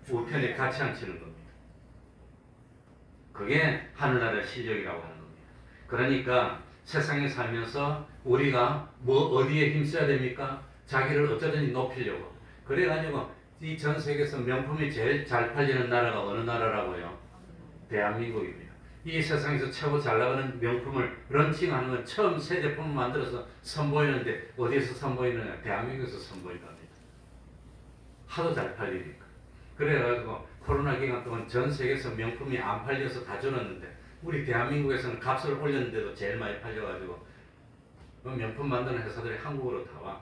우편에 같이 앉히는 겁니다. 그게 하늘나라의 실력이라고 하는 겁니다. 그러니까 세상에 살면서 우리가 뭐 어디에 힘써야 됩니까? 자기를 어쩌든지 높이려고. 그래가지고 이 전 세계에서 명품이 제일 잘 팔리는 나라가 어느 나라라고요? 대한민국입니다. 이 세상에서 최고 잘 나가는 명품을 런칭하는 건 처음 새 제품을 만들어서 선보이는데 어디에서 선보이느냐? 대한민국에서 선보인답니다. 하도 잘 팔리니까. 그래가지고 코로나 기간 동안 전 세계에서 명품이 안 팔려서 다 줄었는데, 우리 대한민국에서는 값을 올렸는데도 제일 많이 팔려가지고 명품 만드는 회사들이 한국으로 다 와.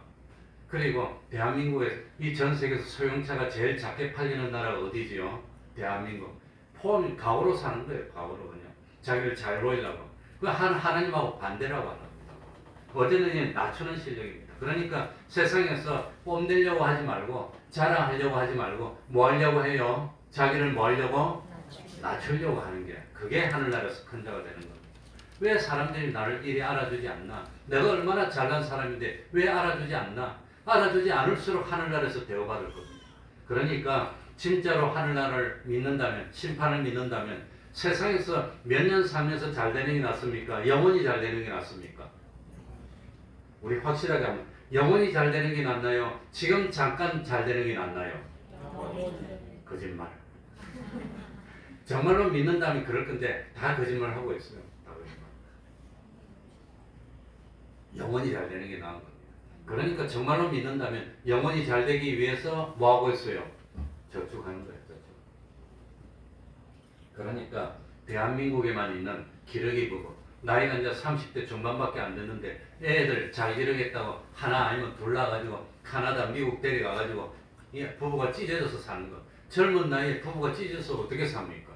그리고 대한민국에 이 전 세계에서 소형차가 제일 작게 팔리는 나라가 어디지요? 대한민국. 포함이 가오로 사는 거예요. 가오로 그냥 자기를 잘 보이려고. 그 하나님하고 반대라고 하는 겁니다. 어제는 낮추는 실력입니다. 그러니까 세상에서 뽐내려고 하지 말고, 자랑하려고 하지 말고 뭐 하려고 해요? 자기를 뭐 하려고? 낮추려고 하는 게, 그게 하늘나라에서 큰 자가 되는 겁니다. 왜 사람들이 나를 이리 알아주지 않나? 내가 얼마나 잘난 사람인데 왜 알아주지 않나? 알아주지 않을수록 하늘나라에서 대우받을 겁니다. 그러니까 진짜로 하늘나라를 믿는다면, 심판을 믿는다면, 세상에서 몇 년 살면서 잘 되는 게 낫습니까? 영원히 잘 되는 게 낫습니까? 우리 확실하게 하면 영원히 잘 되는 게 낫나요? 지금 잠깐 잘 되는 게 낫나요? 거짓말. 정말로 믿는다면 그럴 건데 다 거짓말 하고 있어요. 다 거짓말. 영원히 잘 되는 게 나은 겁니다. 그러니까 정말로 믿는다면 영원히 잘 되기 위해서 뭐 하고 있어요? 저축하는 거예요. 저축. 그러니까 대한민국에만 있는 기러기 부부, 나이가 이제 30대 중반밖에 안 됐는데 애들 잘 기르겠다고 하나 아니면 둘 낳아가지고 카나다, 미국 데려가가지고 부부가 찢어져서 사는 거. 젊은 나이에 부부가 찢어져서 어떻게 삽니까?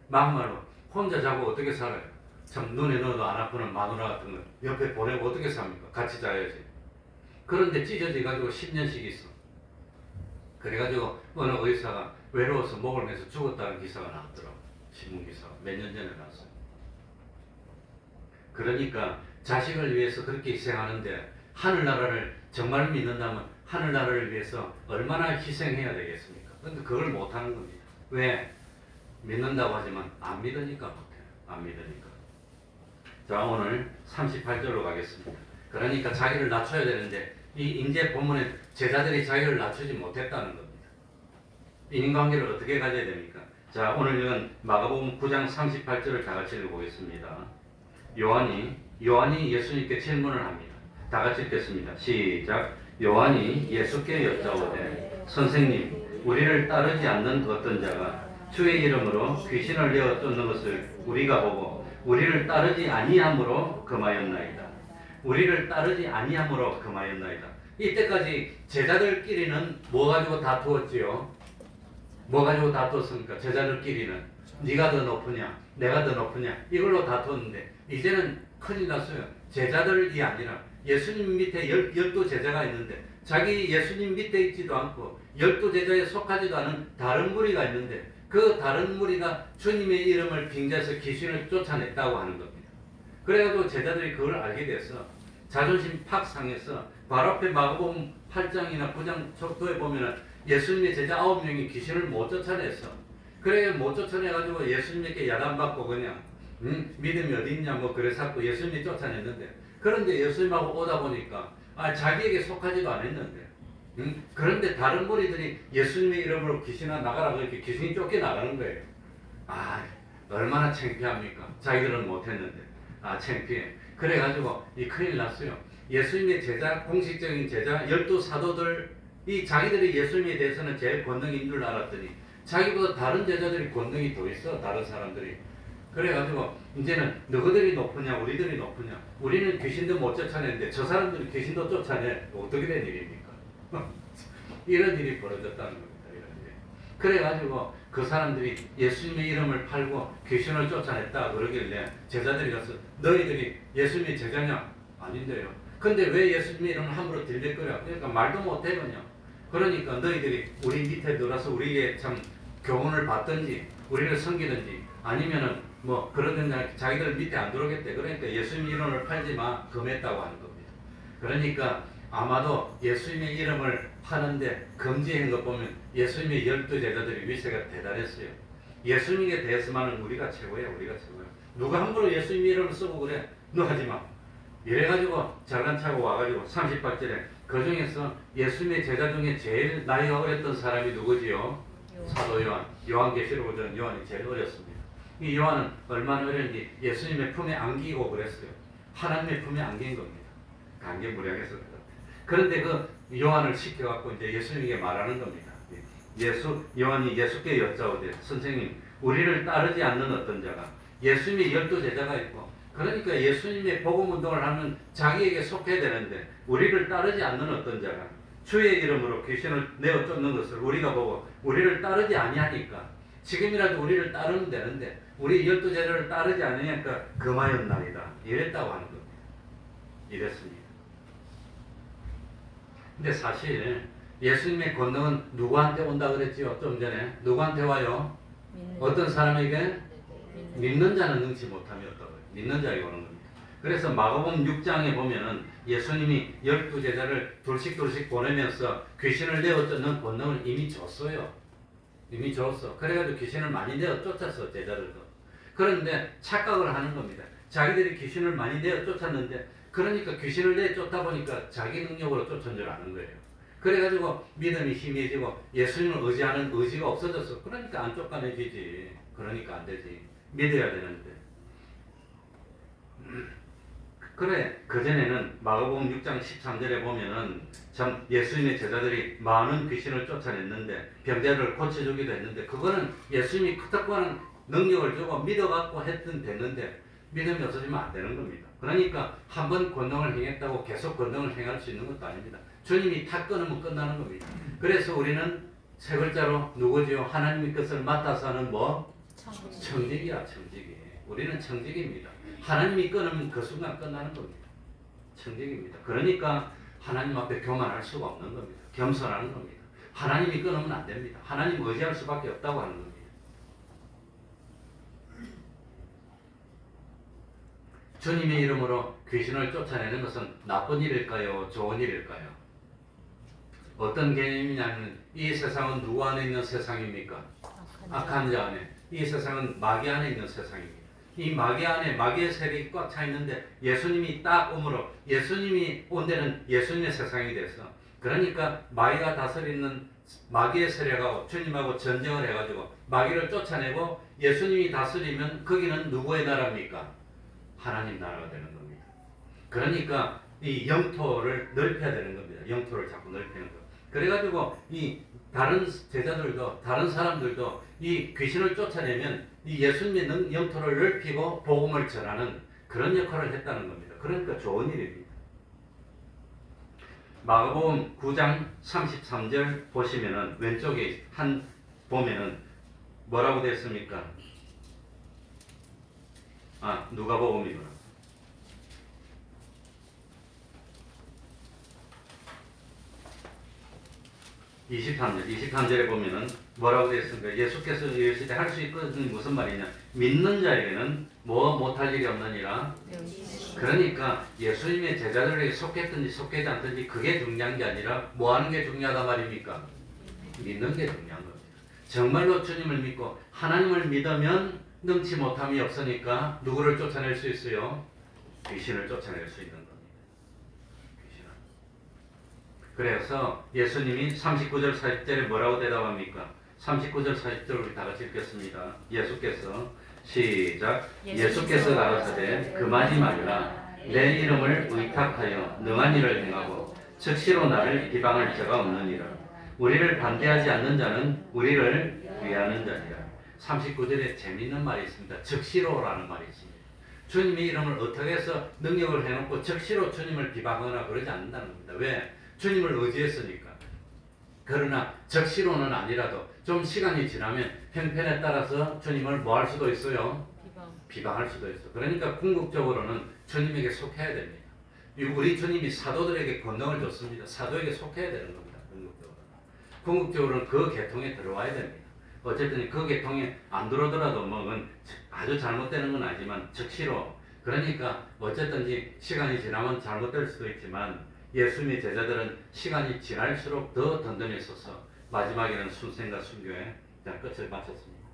막말로 혼자 자고 어떻게 살아요? 참 눈에 넣어도 안 아프는 마누라 같은 거 옆에 보내고 어떻게 삽니까? 같이 자야지. 그런데 찢어져가지고 10년씩 있어. 그래가지고 어느 의사가 외로워서 목을 매서 죽었다는 기사가 나왔더라고. 신문기사가 몇 년 전에 나왔어요. 그러니까 자식을 위해서 그렇게 희생하는데, 하늘나라를 정말 믿는다면 하늘나라를 위해서 얼마나 희생해야 되겠습니까? 그런데 그걸 못하는 겁니다. 왜? 믿는다고 하지만 안 믿으니까 못해요. 안 믿으니까. 자, 오늘 38절로 가겠습니다. 그러니까 자기를 낮춰야 되는데 이 인재 본문에 제자들이 자기를 낮추지 못했다는 겁니다. 인간관계를 어떻게 가져야 됩니까? 자, 오늘 읽은 마가복음 9장 38절을 다 같이 읽어보겠습니다. 요한이 예수님께 질문을 합니다. 다 같이 읽겠습니다. 시작. 요한이 예수께 여짜오되 선생님, 우리를 따르지 않는 어떤 자가 주의 이름으로 귀신을 내어 쫓는 것을 우리가 보고 우리를 따르지 아니함으로 금하였나이다. 우리를 따르지 아니함으로 금하였나이다. 이때까지 제자들끼리는 뭐 가지고 다투었지요? 뭐 가지고 다퉜습니까? 제자들끼리는 네가 더 높으냐, 내가 더 높으냐 이걸로 다퉜는데 이제는 큰일 났어요. 제자들이 아니라 예수님 밑에 12제자가 있는데 자기 예수님 밑에 있지도 않고 12제자에 속하지도 않은 다른 무리가 있는데 그 다른 무리가 주님의 이름을 빙자해서 귀신을 쫓아냈다고 하는 겁니다. 그래가지고 제자들이 그걸 알게 돼서 자존심 팍 상해서 바로 앞에 마가복음 8장이나 9장 척도에 보면은 예수님의 제자 9명이 귀신을 못 쫓아냈어. 그래 못 쫓아내가지고 예수님께 야단받고 그냥 믿음이 어디 있냐 뭐 그래서 예수님이 쫓아냈는데 그런데 예수님하고 오다 보니까 자기에게 속하지도 않았는데 그런데 다른 무리들이 예수님의 이름으로 귀신아 나가라 그렇게 귀신이 쫓겨나가는 거예요. 얼마나 창피합니까? 자기들은 못했는데 창피해. 그래가지고 이 큰일 났어요. 예수님의 제자, 공식적인 제자 12사도들이 자기들이 예수님에 대해서는 제일 권능인 줄 알았더니 자기보다 다른 제자들이 권능이 더 있어. 다른 사람들이. 그래가지고 이제는 너희들이 높으냐 우리들이 높으냐, 우리는 귀신도 못 쫓아내는데 저 사람들이 귀신도 쫓아내. 어떻게 된 일입니까? 이런 일이 벌어졌다는 겁니다. 이런 일이. 그래가지고 그 사람들이 예수님의 이름을 팔고 귀신을 쫓아냈다 그러길래 제자들이 가서 너희들이 예수님의 제자냐? 아닌데요. 근데 왜 예수님의 이름을 함부로 들릴거려? 그러니까 말도 못해 그냥. 그러니까 너희들이 우리 밑에 들어서 우리에게 참 교훈을 받든지 우리를 섬기든지 아니면은 뭐 그러든지 자기들 밑에 안 들어오겠대. 그러니까 예수님 이름을 팔지 마 금했다고 하는 겁니다. 그러니까 아마도 예수님의 이름을 파는데 금지한 것 보면 예수님의 12제자들이 위세가 대단했어요. 예수님에 대해서만은 우리가 최고야. 우리가 최고야. 누가 함부로 예수님 이름을 쓰고 그래? 너 하지 마. 이래가지고 잘난 차고 와가지고 38절에 그 중에서 예수님의 제자 중에 제일 나이가 어렸던 사람이 누구지요? 사도 요한. 요한계시록은 요한이 제일 어렸습니다. 이 요한은 얼마나 어렸는지 예수님의 품에 안기고 그랬어요. 하나님의 품에 안긴 겁니다. 감개무량해서 그렇다. 그런데 그 요한을 시켜갖고 이제 예수님에게 말하는 겁니다. 요한이 예수께 여짜오되 선생님 우리를 따르지 않는 어떤 자가 예수님의 12제자가 있고 그러니까 예수님의 복음운동을 하면 자기에게 속해야 되는데 우리를 따르지 않는 어떤 자가 주의 이름으로 귀신을 내어 쫓는 것을 우리가 보고 우리를 따르지 아니하니까 지금이라도 우리를 따르면 되는데 우리 12제자를 따르지 않으니까 금하였나이다 이랬다고 하는 겁니다. 이랬습니다. 근데 사실 예수님의 권능은 누구한테 온다 그랬지요? 좀 전에 누구한테 와요? 어떤 사람에게? 믿는 자는 능치 못함이 없다고요. 믿는 자에게 오는 겁니다. 그래서 마가복음 6장에 보면은 예수님이 12제자를 둘씩 보내면서 귀신을 내어 쫓는 권능을 이미 줬어요. 이미 줬어. 그래가지고 귀신을 많이 내어 쫓았어. 제자들도. 그런데 착각을 하는 겁니다. 자기들이 귀신을 많이 내어 쫓았는데 그러니까 귀신을 내어 쫓다 보니까 자기 능력으로 쫓은 줄 아는 거예요. 그래가지고 믿음이 희미해지고 예수님을 의지하는 의지가 없어졌어. 그러니까 안 쫓아내지지. 그러니까 안 되지. 믿어야 되는데. 그래 그전에는 마가복음 6장 13절에 보면은 참 예수님의 제자들이 많은 귀신을 쫓아냈는데 병자를 고쳐주기도 했는데 그거는 예수님이 특별한 능력을 주고 믿어갖고 했든 됐는데 믿음이 없어지면 안 되는 겁니다. 그러니까 한 번 권능을 행했다고 계속 권능을 행할 수 있는 것도 아닙니다. 주님이 탁 끊으면 끝나는 겁니다. 그래서 우리는 세 글자로 누구지요? 하나님의 뜻을 맡아서 하는 뭐? 청직이야 청직이. 우리는 청직입니다. 하나님이 끊으면 그 순간 끝나는 겁니다. 청직입니다. 그러니까 하나님 앞에 교만할 수가 없는 겁니다. 겸손하는 겁니다. 하나님이 끊으면 안 됩니다. 하나님 의지할 수밖에 없다고 하는 겁니다. 주님의 이름으로 귀신을 쫓아내는 것은 나쁜 일일까요? 좋은 일일까요? 어떤 개념이냐면 이 세상은 누구 안에 있는 세상입니까? 악한 자 안에. 이 세상은 마귀 안에 있는 세상입니다. 이 마귀 안에 마귀의 세력이 꽉 차 있는데 예수님이 딱 오므로 예수님이 온 데는 예수님의 세상이 돼서 그러니까 마귀가 다스리는 마귀의 세력하고 주님하고 전쟁을 해가지고 마귀를 쫓아내고 예수님이 다스리면 거기는 누구의 나라입니까? 하나님 나라가 되는 겁니다. 그러니까 이 영토를 넓혀야 되는 겁니다. 영토를 자꾸 넓히는 거. 그래가지고 이 다른 제자들도 다른 사람들도 이 귀신을 쫓아내면 이 예수님의 영토를 넓히고 복음을 전하는 그런 역할을 했다는 겁니다. 그러니까 좋은 일입니다. 마가복음 9장 33절 보시면은 왼쪽에 한 보면은 뭐라고 됐습니까? 누가복음이구나. 23절에 보면은 뭐라고 되어 있습니까? 예수께서 이르실 때 할 수 있거든 무슨 말이냐? 믿는 자에게는 뭐 못할 일이 없느니라. 그러니까 예수님의 제자들에게 속했든지 속하지 않든지 그게 중요한 게 아니라 뭐 하는 게 중요하다 말입니까? 믿는 게 중요한 겁니다. 정말로 주님을 믿고 하나님을 믿으면 능치 못함이 없으니까 누구를 쫓아낼 수 있어요? 귀신을 쫓아낼 수 있는 겁니다. 귀신을. 그래서 예수님이 39절 40절에 뭐라고 대답합니까? 39절 40절 우리 다 같이 읽겠습니다. 예수께서 시작. 예수께서 가라사대 그만이 말라. 내 이름을 의탁하여 능한 일을 행하고 즉시로 나를 비방할 자가 없느니라. 우리를 반대하지 않는 자는 우리를 위하는 자니라. 39절에 재밌는 말이 있습니다. 즉시로라는 말이 있습니다. 주님의 이름을 어떻게 해서 능력을 해놓고 즉시로 주님을 비방하거나 그러지 않는다는 겁니다. 왜? 주님을 의지했으니까. 그러나 즉시로는 아니라도 좀 시간이 지나면 형편에 따라서 주님을 뭐 할 수도 있어요? 비방할 수도 있어. 그러니까 궁극적으로는 주님에게 속해야 됩니다. 우리 주님이 사도들에게 권능을 줬습니다. 사도에게 속해야 되는 겁니다. 궁극적으로는 그 계통에 들어와야 됩니다. 어쨌든 그 계통에 안 들어오더라도 뭐는 아주 잘못되는 건 아니지만 즉시로. 그러니까 어쨌든지 시간이 지나면 잘못될 수도 있지만 예수님의 제자들은 시간이 지날수록 더 든든했어서 마지막에는 순생과 순교에 끝을 마쳤습니다.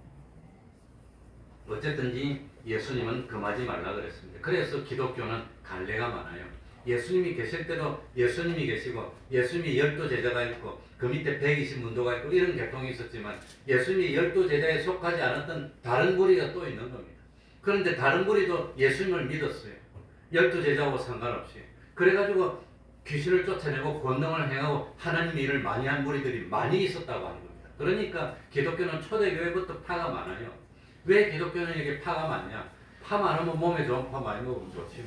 어쨌든지 예수님은 금하지 말라 그랬습니다. 그래서 기독교는 갈래가 많아요. 예수님이 계실 때도 예수님이 계시고 예수님이 12제자가 있고 그 밑에 120문도가 있고 이런 계통이 있었지만 예수님이 12제자에 속하지 않았던 다른 무리가 또 있는 겁니다. 그런데 다른 무리도 예수님을 믿었어요. 12제자하고 상관없이. 그래가지고 귀신을 쫓아내고 권능을 행하고 하나님의 일을 많이 한 무리들이 많이 있었다고 하는 겁니다. 그러니까 기독교는 초대교회부터 파가 많아요. 왜 기독교는 이게 파가 많냐? 파 많으면 몸에 좋은 파 많이 먹으면 좋지.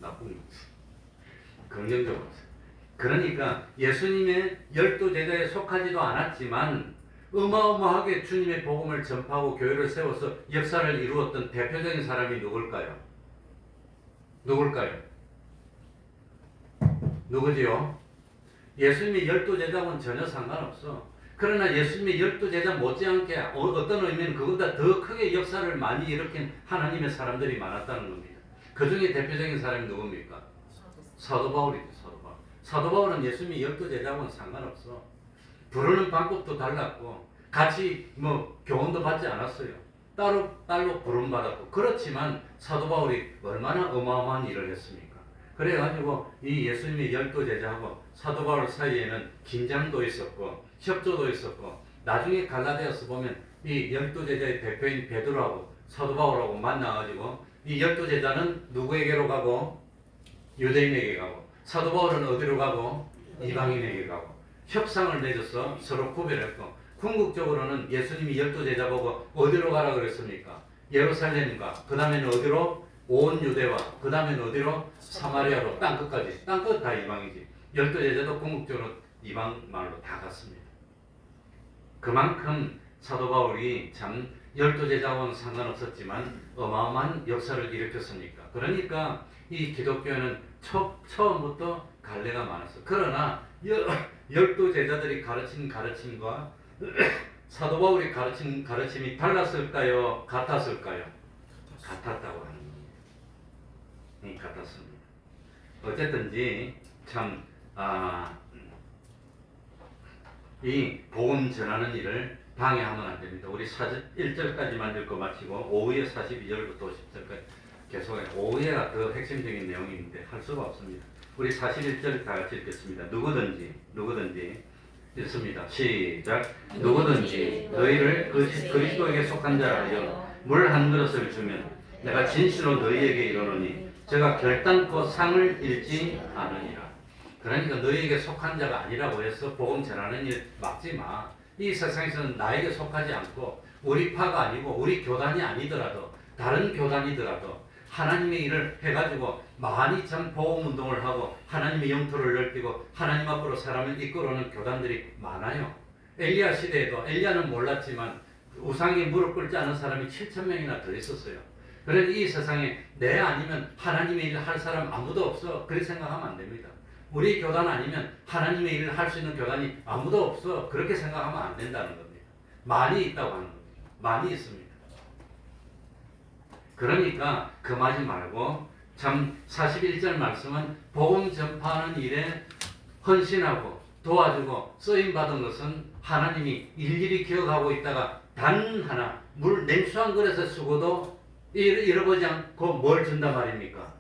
나쁜 거 없어. 긍정적으로. 그러니까 예수님의 12제자에 속하지도 않았지만 어마어마하게 주님의 복음을 전파하고 교회를 세워서 역사를 이루었던 대표적인 사람이 누굴까요? 누구지요? 예수님의 12제자하고는 전혀 상관없어. 그러나 예수님의 12제자 못지않게 어떤 의미는 그보다 더 크게 역사를 많이 일으킨 하나님의 사람들이 많았다는 겁니다. 그 중에 대표적인 사람이 누굽니까? 사도 바울이죠. 사도 바울은 예수님의 12제자하고는 상관없어. 부르는 방법도 달랐고 같이 교훈도 받지 않았어요. 따로 부름받았고. 그렇지만 사도 바울이 얼마나 어마어마한 일을 했습니까? 그래가지고 이 예수님의 12제자하고 사도 바울 사이에는 긴장도 있었고 협조도 있었고 나중에 갈라디아서 보면 이 12제자의 대표인 베드로하고 사도 바울하고 만나가지고 이 12제자는 누구에게로 가고? 유대인에게 가고 사도 바울은 어디로 가고? 이방인에게 가고 협상을 맺어서 서로 구별했고 궁극적으로는 예수님이 12제자 보고 어디로 가라 그랬습니까? 예루살렘과 그 다음에는 어디로? 온 유대와 그 다음에는 어디로? 사마리아로 땅끝까지. 땅끝 다 이방이지. 12제자도 궁극적으로 이방 말로 다 갔습니다. 그만큼 사도 바울이 참 12제자와는 상관없었지만 어마어마한 역사를 일으켰으니까. 그러니까 이 기독교는 처음부터 갈래가 많았어. 그러나 12제자들이 가르친 가르침과 사도 바울이 가르친 가르침이 달랐을까요? 같았을까요? 같았다고 하는 겁니다. 같았습니다. 어쨌든지 참 이 복음 전하는 일을 방해하면 안 됩니다. 우리 1절까지만 읽고 마치고 오후에 42절부터 50절까지 계속해. 오후에가 더 핵심적인 내용인데 할 수가 없습니다. 우리 41절 다 같이 읽겠습니다. 누구든지 읽습니다. 시작. 누구든지 너희를 그리스도에게 속한 자라 하여 물 한 그릇을 주면 내가 진실로 너희에게 이르노니 제가 결단코 상을 잃지 않으니라. 그러니까 너희에게 속한 자가 아니라고 해서 복음 전하는 일 막지 마. 이 세상에서는 나에게 속하지 않고 우리 파가 아니고 우리 교단이 아니더라도 다른 교단이더라도 하나님의 일을 해가지고 많이 참 복음운동을 하고 하나님의 영토를 넓히고 하나님 앞으로 사람을 이끌어오는 교단들이 많아요. 엘리야 시대에도 엘리야는 몰랐지만 우상에 무릎 꿇지 않은 사람이 7,000명이나 더 있었어요. 그래서 이 세상에 내 아니면 하나님의 일을 할 사람 아무도 없어. 그렇게 생각하면 안 됩니다. 우리 교단 아니면 하나님의 일을 할 수 있는 교단이 아무도 없어. 그렇게 생각하면 안 된다는 겁니다. 많이 있다고 하는 겁니다. 많이 있습니다. 그러니까 금하지 말고 참 41절 말씀은 복음 전파하는 일에 헌신하고 도와주고 쓰임받은 것은 하나님이 일일이 기억하고 있다가 단 하나 물 냉수 한 그릇에 쓰고도 잃어보지 않고 뭘 준단 말입니까?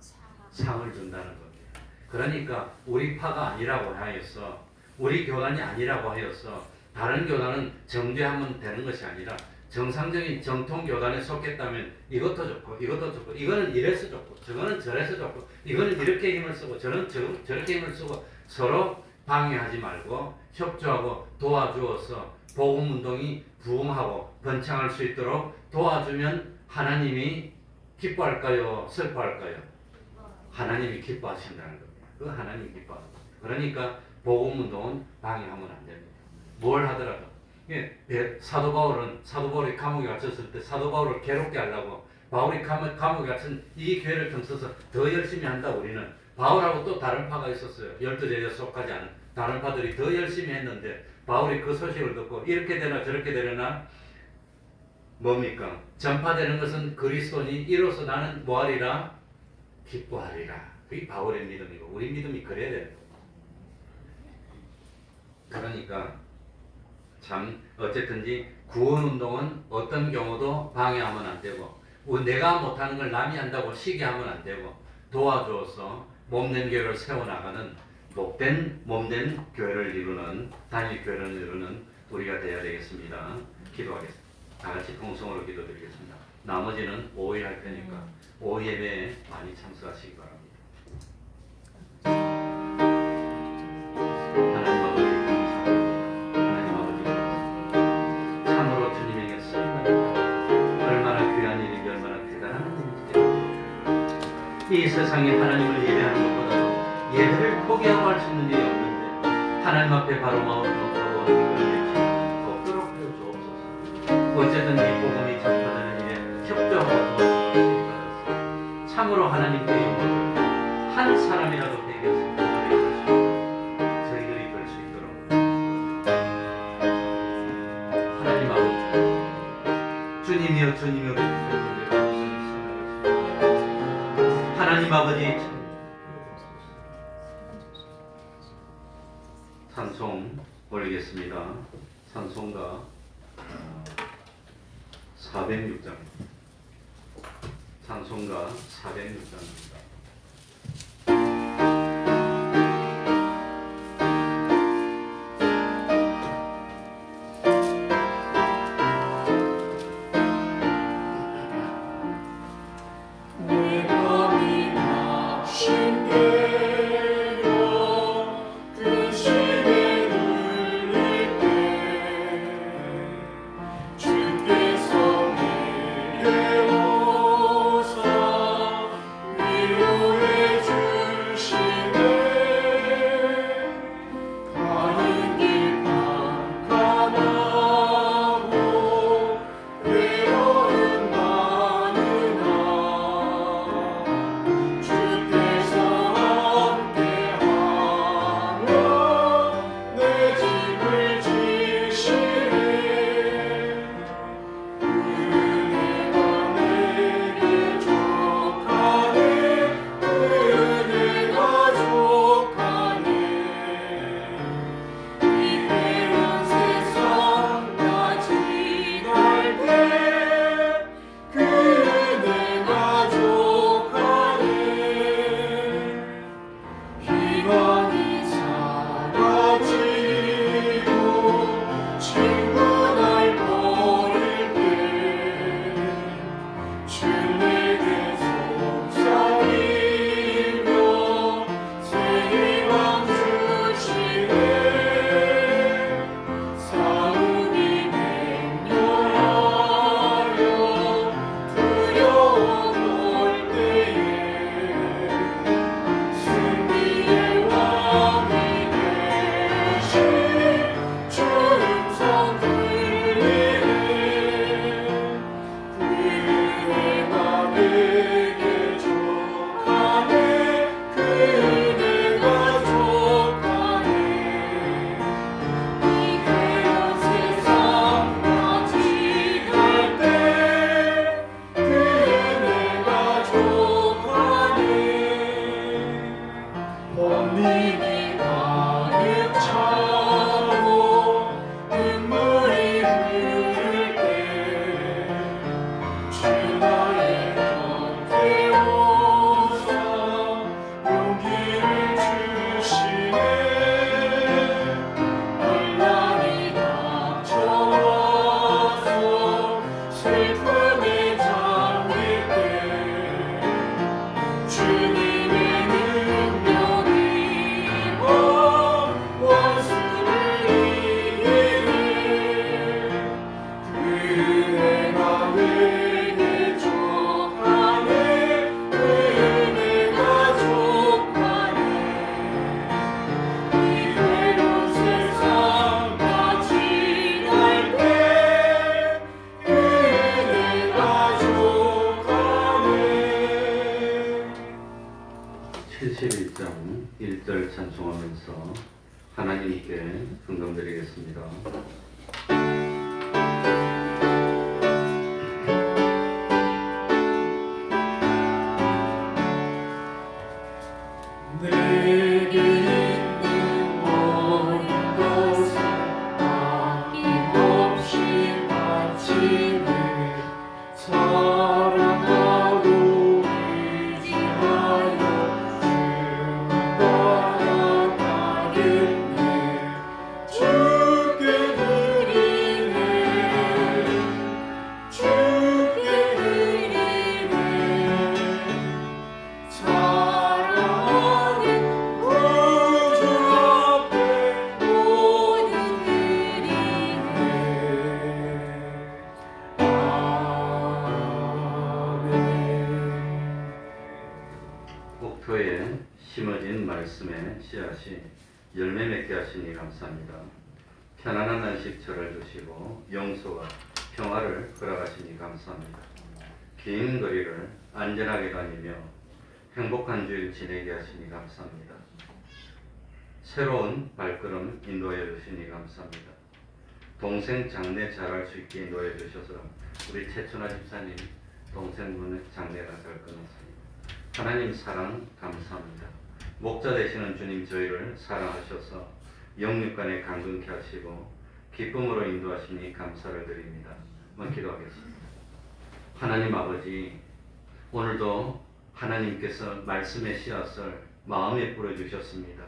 상을 준다는 겁니다. 그러니까 우리 파가 아니라고 하였어. 우리 교단이 아니라고 하였어. 다른 교단은 정죄하면 되는 것이 아니라 정상적인 정통 교단에 속했다면 이것도 좋고 이것도 좋고 이거는 이래서 좋고 저거는 저래서 좋고 이거는 이렇게 힘을 쓰고 저는 저렇게 힘을 쓰고 서로 방해하지 말고 협조하고 도와주어서 복음운동이 부흥하고 번창할 수 있도록 도와주면 하나님이 기뻐할까요? 슬퍼할까요? 하나님이 기뻐하신다는 겁니다. 그 하나님이 기뻐하는 겁니다. 그러니까 복음운동은 방해하면 안 됩니다. 뭘 하더라도 사도 바울이 감옥에 갇혔을 때 사도 바울을 괴롭게 하려고 바울이 감옥에 갇힌 이 기회를 틈써서 더 열심히 한다. 우리는 바울하고 또 다른 파가 있었어요. 12제자에 속하지 않은 다른 파들이 더 열심히 했는데 바울이 그 소식을 듣고 이렇게 되나 저렇게 되려나 뭡니까? 전파되는 것은 그리스도니 이로써 나는 뭐하리라? 기뻐하리라. 그게 바울의 믿음이고 우리 믿음이 그래야 되는 거예요. 그러니까 참 어쨌든지 구원운동은 어떤 경우도 방해하면 안 되고 내가 못하는 걸 남이 한다고 시기하면 안 되고 도와줘서 몸된 교회를 세워나가는 몸된 교회를 이루는 단일 교회를 이루는 우리가 되어야 되겠습니다. 기도하겠습니다. 다 같이 통성으로 기도드리겠습니다. 나머지는 5일 할 테니까 5 예배에 많이 참석하시기 바랍니다. 하나님 아버지 감사합니다. 하나님 아버지 참으로 주님에게 쓰임받는 얼마나 귀한 일인지 얼마나 대단한 일인지 이 세상에 하나님을 예배하는 것보다도 예배를 포기하고 할 수 있는 일이 없는데 하나님 앞에 바로 마음을 놓고 이걸 내치고 없도록 하여 주옵소서. 어쨌든 이 복음이 전파되는 일에 협조하고 도와주시기 바랍니다. 참으로 하나님께 영광을 한 사람이라도 되게 하시고 저희들이 될 수 있도록 하나님 아버지 주님이여 주님이여 하나님 아버지 찬송 올리겠습니다. 찬송가 406장 찬송가 406장입니다. 주께서 71장 1절 찬송하면서 하나님께 헌금드리겠습니다. 내게 있는 모든 것을 아낌없이 바치네. 사랑하고 의지하여 주만 바라가겠네. 주께 드리네. 주께 드리네. 사랑하는 구주 앞에 모두 드리네. 아멘. 목표에 심어진 말씀의 씨앗이 열매 맺게 하시니 감사합니다. 편안한 안식처를 주시고 용서와 평화를 허락하시니 감사합니다. 긴 거리를 안전하게 다니며 행복한 주일 지내게 하시니 감사합니다. 새로운 발걸음 인도해 주시니 감사합니다. 동생 장례 잘할 수 있게 인도해 주셔서 우리 최춘아 집사님 동생분의 장례가 잘 끝났습니다. 하나님 사랑 감사합니다. 목자 되시는 주님 저희를 사랑하셔서 영육간에 강건케 하시고 기쁨으로 인도하시니 감사를 드립니다. 한번 기도하겠습니다. 하나님 아버지, 오늘도 하나님께서 말씀의 씨앗을 마음에 뿌려주셨습니다.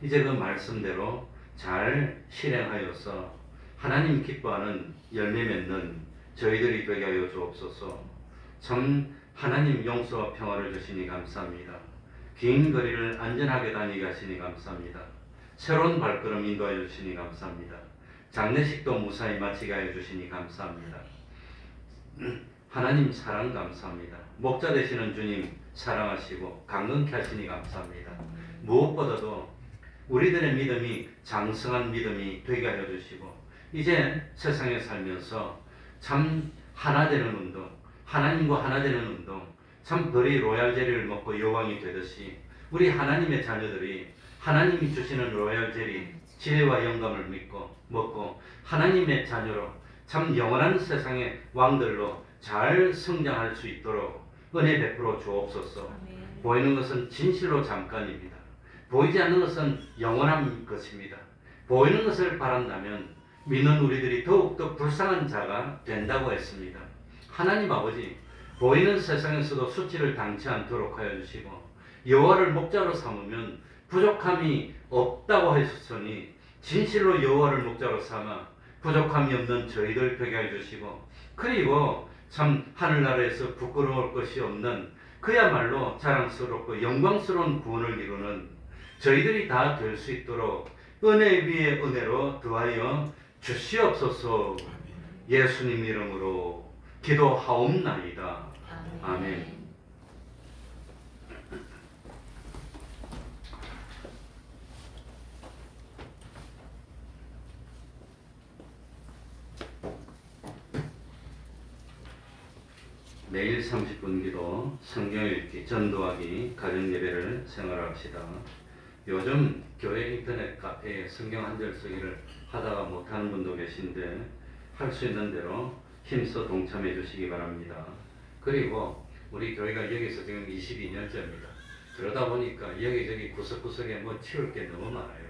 이제 그 말씀대로 잘 실행하여서 하나님 기뻐하는 열매 맺는 저희들이 되게 하여 주옵소서. 참 하나님 용서와 평화를 주시니 감사합니다. 긴 거리를 안전하게 다니게 하시니 감사합니다. 새로운 발걸음 인도하여 주시니 감사합니다. 장례식도 무사히 마치게 하여 주시니 감사합니다. 하나님 사랑 감사합니다. 목자 되시는 주님 사랑하시고 강건케 하시니 감사합니다. 무엇보다도 우리들의 믿음이 장성한 믿음이 되게 하여 주시고 이제 세상에 살면서 참 하나 되는 운동, 하나님과 하나 되는 운동, 참 벌이 로얄젤리를 먹고 여왕이 되듯이 우리 하나님의 자녀들이 하나님이 주시는 로얄젤리 지혜와 영감을 믿고 먹고 하나님의 자녀로 참 영원한 세상의 왕들로 잘 성장할 수 있도록 은혜 베풀어 주옵소서. 보이는 것은 진실로 잠깐입니다. 보이지 않는 것은 영원한 것입니다. 보이는 것을 바란다면 믿는 우리들이 더욱더 불쌍한 자가 된다고 했습니다. 하나님 아버지, 보이는 세상에서도 수치를 당치 않도록 하여 주시고 여호와를 목자로 삼으면 부족함이 없다고 하셨으니 진실로 여호와를 목자로 삼아 부족함이 없는 저희들 되게 해 주시고 그리고 참 하늘나라에서 부끄러울 것이 없는 그야말로 자랑스럽고 영광스러운 구원을 이루는 저희들이 다 될 수 있도록 은혜 위에 은혜로 더하여 주시옵소서. 예수님 이름으로 기도하옵나이다. 아멘. 매일 30분 기도, 성경 읽기, 전도하기, 가정 예배를 생활합시다. 요즘 교회 인터넷 카페에 성경 한 절 쓰기를 하다가 못하는 분도 계신데 할 수 있는 대로 힘써 동참해 주시기 바랍니다. 그리고 우리 교회가 여기서 지금 22년째입니다. 그러다 보니까 여기저기 구석구석에 뭐 치울 게 너무 많아요.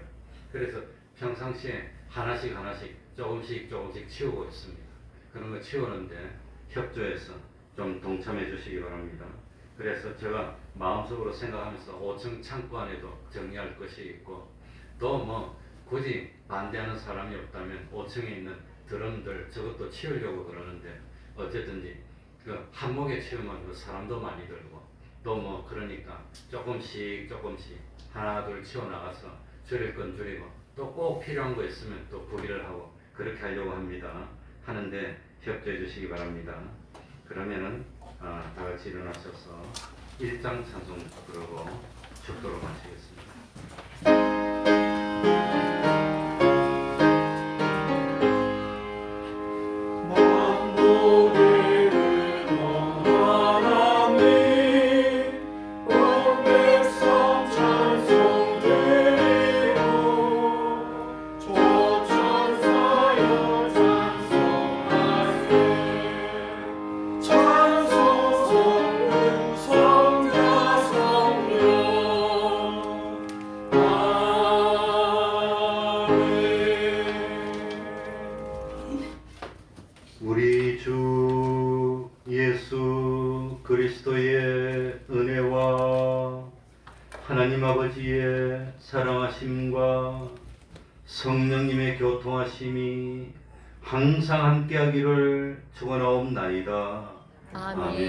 그래서 평상시에 하나씩 조금씩 치우고 있습니다. 그런 거 치우는데 협조해서 좀 동참해 주시기 바랍니다. 그래서 제가 마음속으로 생각하면서 5층 창고 안에도 정리할 것이 있고 또 뭐 굳이 반대하는 사람이 없다면 5층에 있는 드럼들 저것도 치우려고 그러는데 어쨌든지 그 한목에 치우면 그 사람도 많이 들고 또 뭐 그러니까 조금씩 하나 둘 치워 나가서 줄일 건 줄이고 또 꼭 필요한 거 있으면 또 구비를 하고 그렇게 하려고 합니다. 하는데 협조해 주시기 바랍니다. 그러면은 다 같이 일어나셔서 1장 찬송 부르고 축도로 마치겠습니다. 만국을 영원하니 온 백성 아버지의 사랑하심과 성령님의 교통하심이 항상 함께하기를 축원하옵나이다. 아멘. 아멘.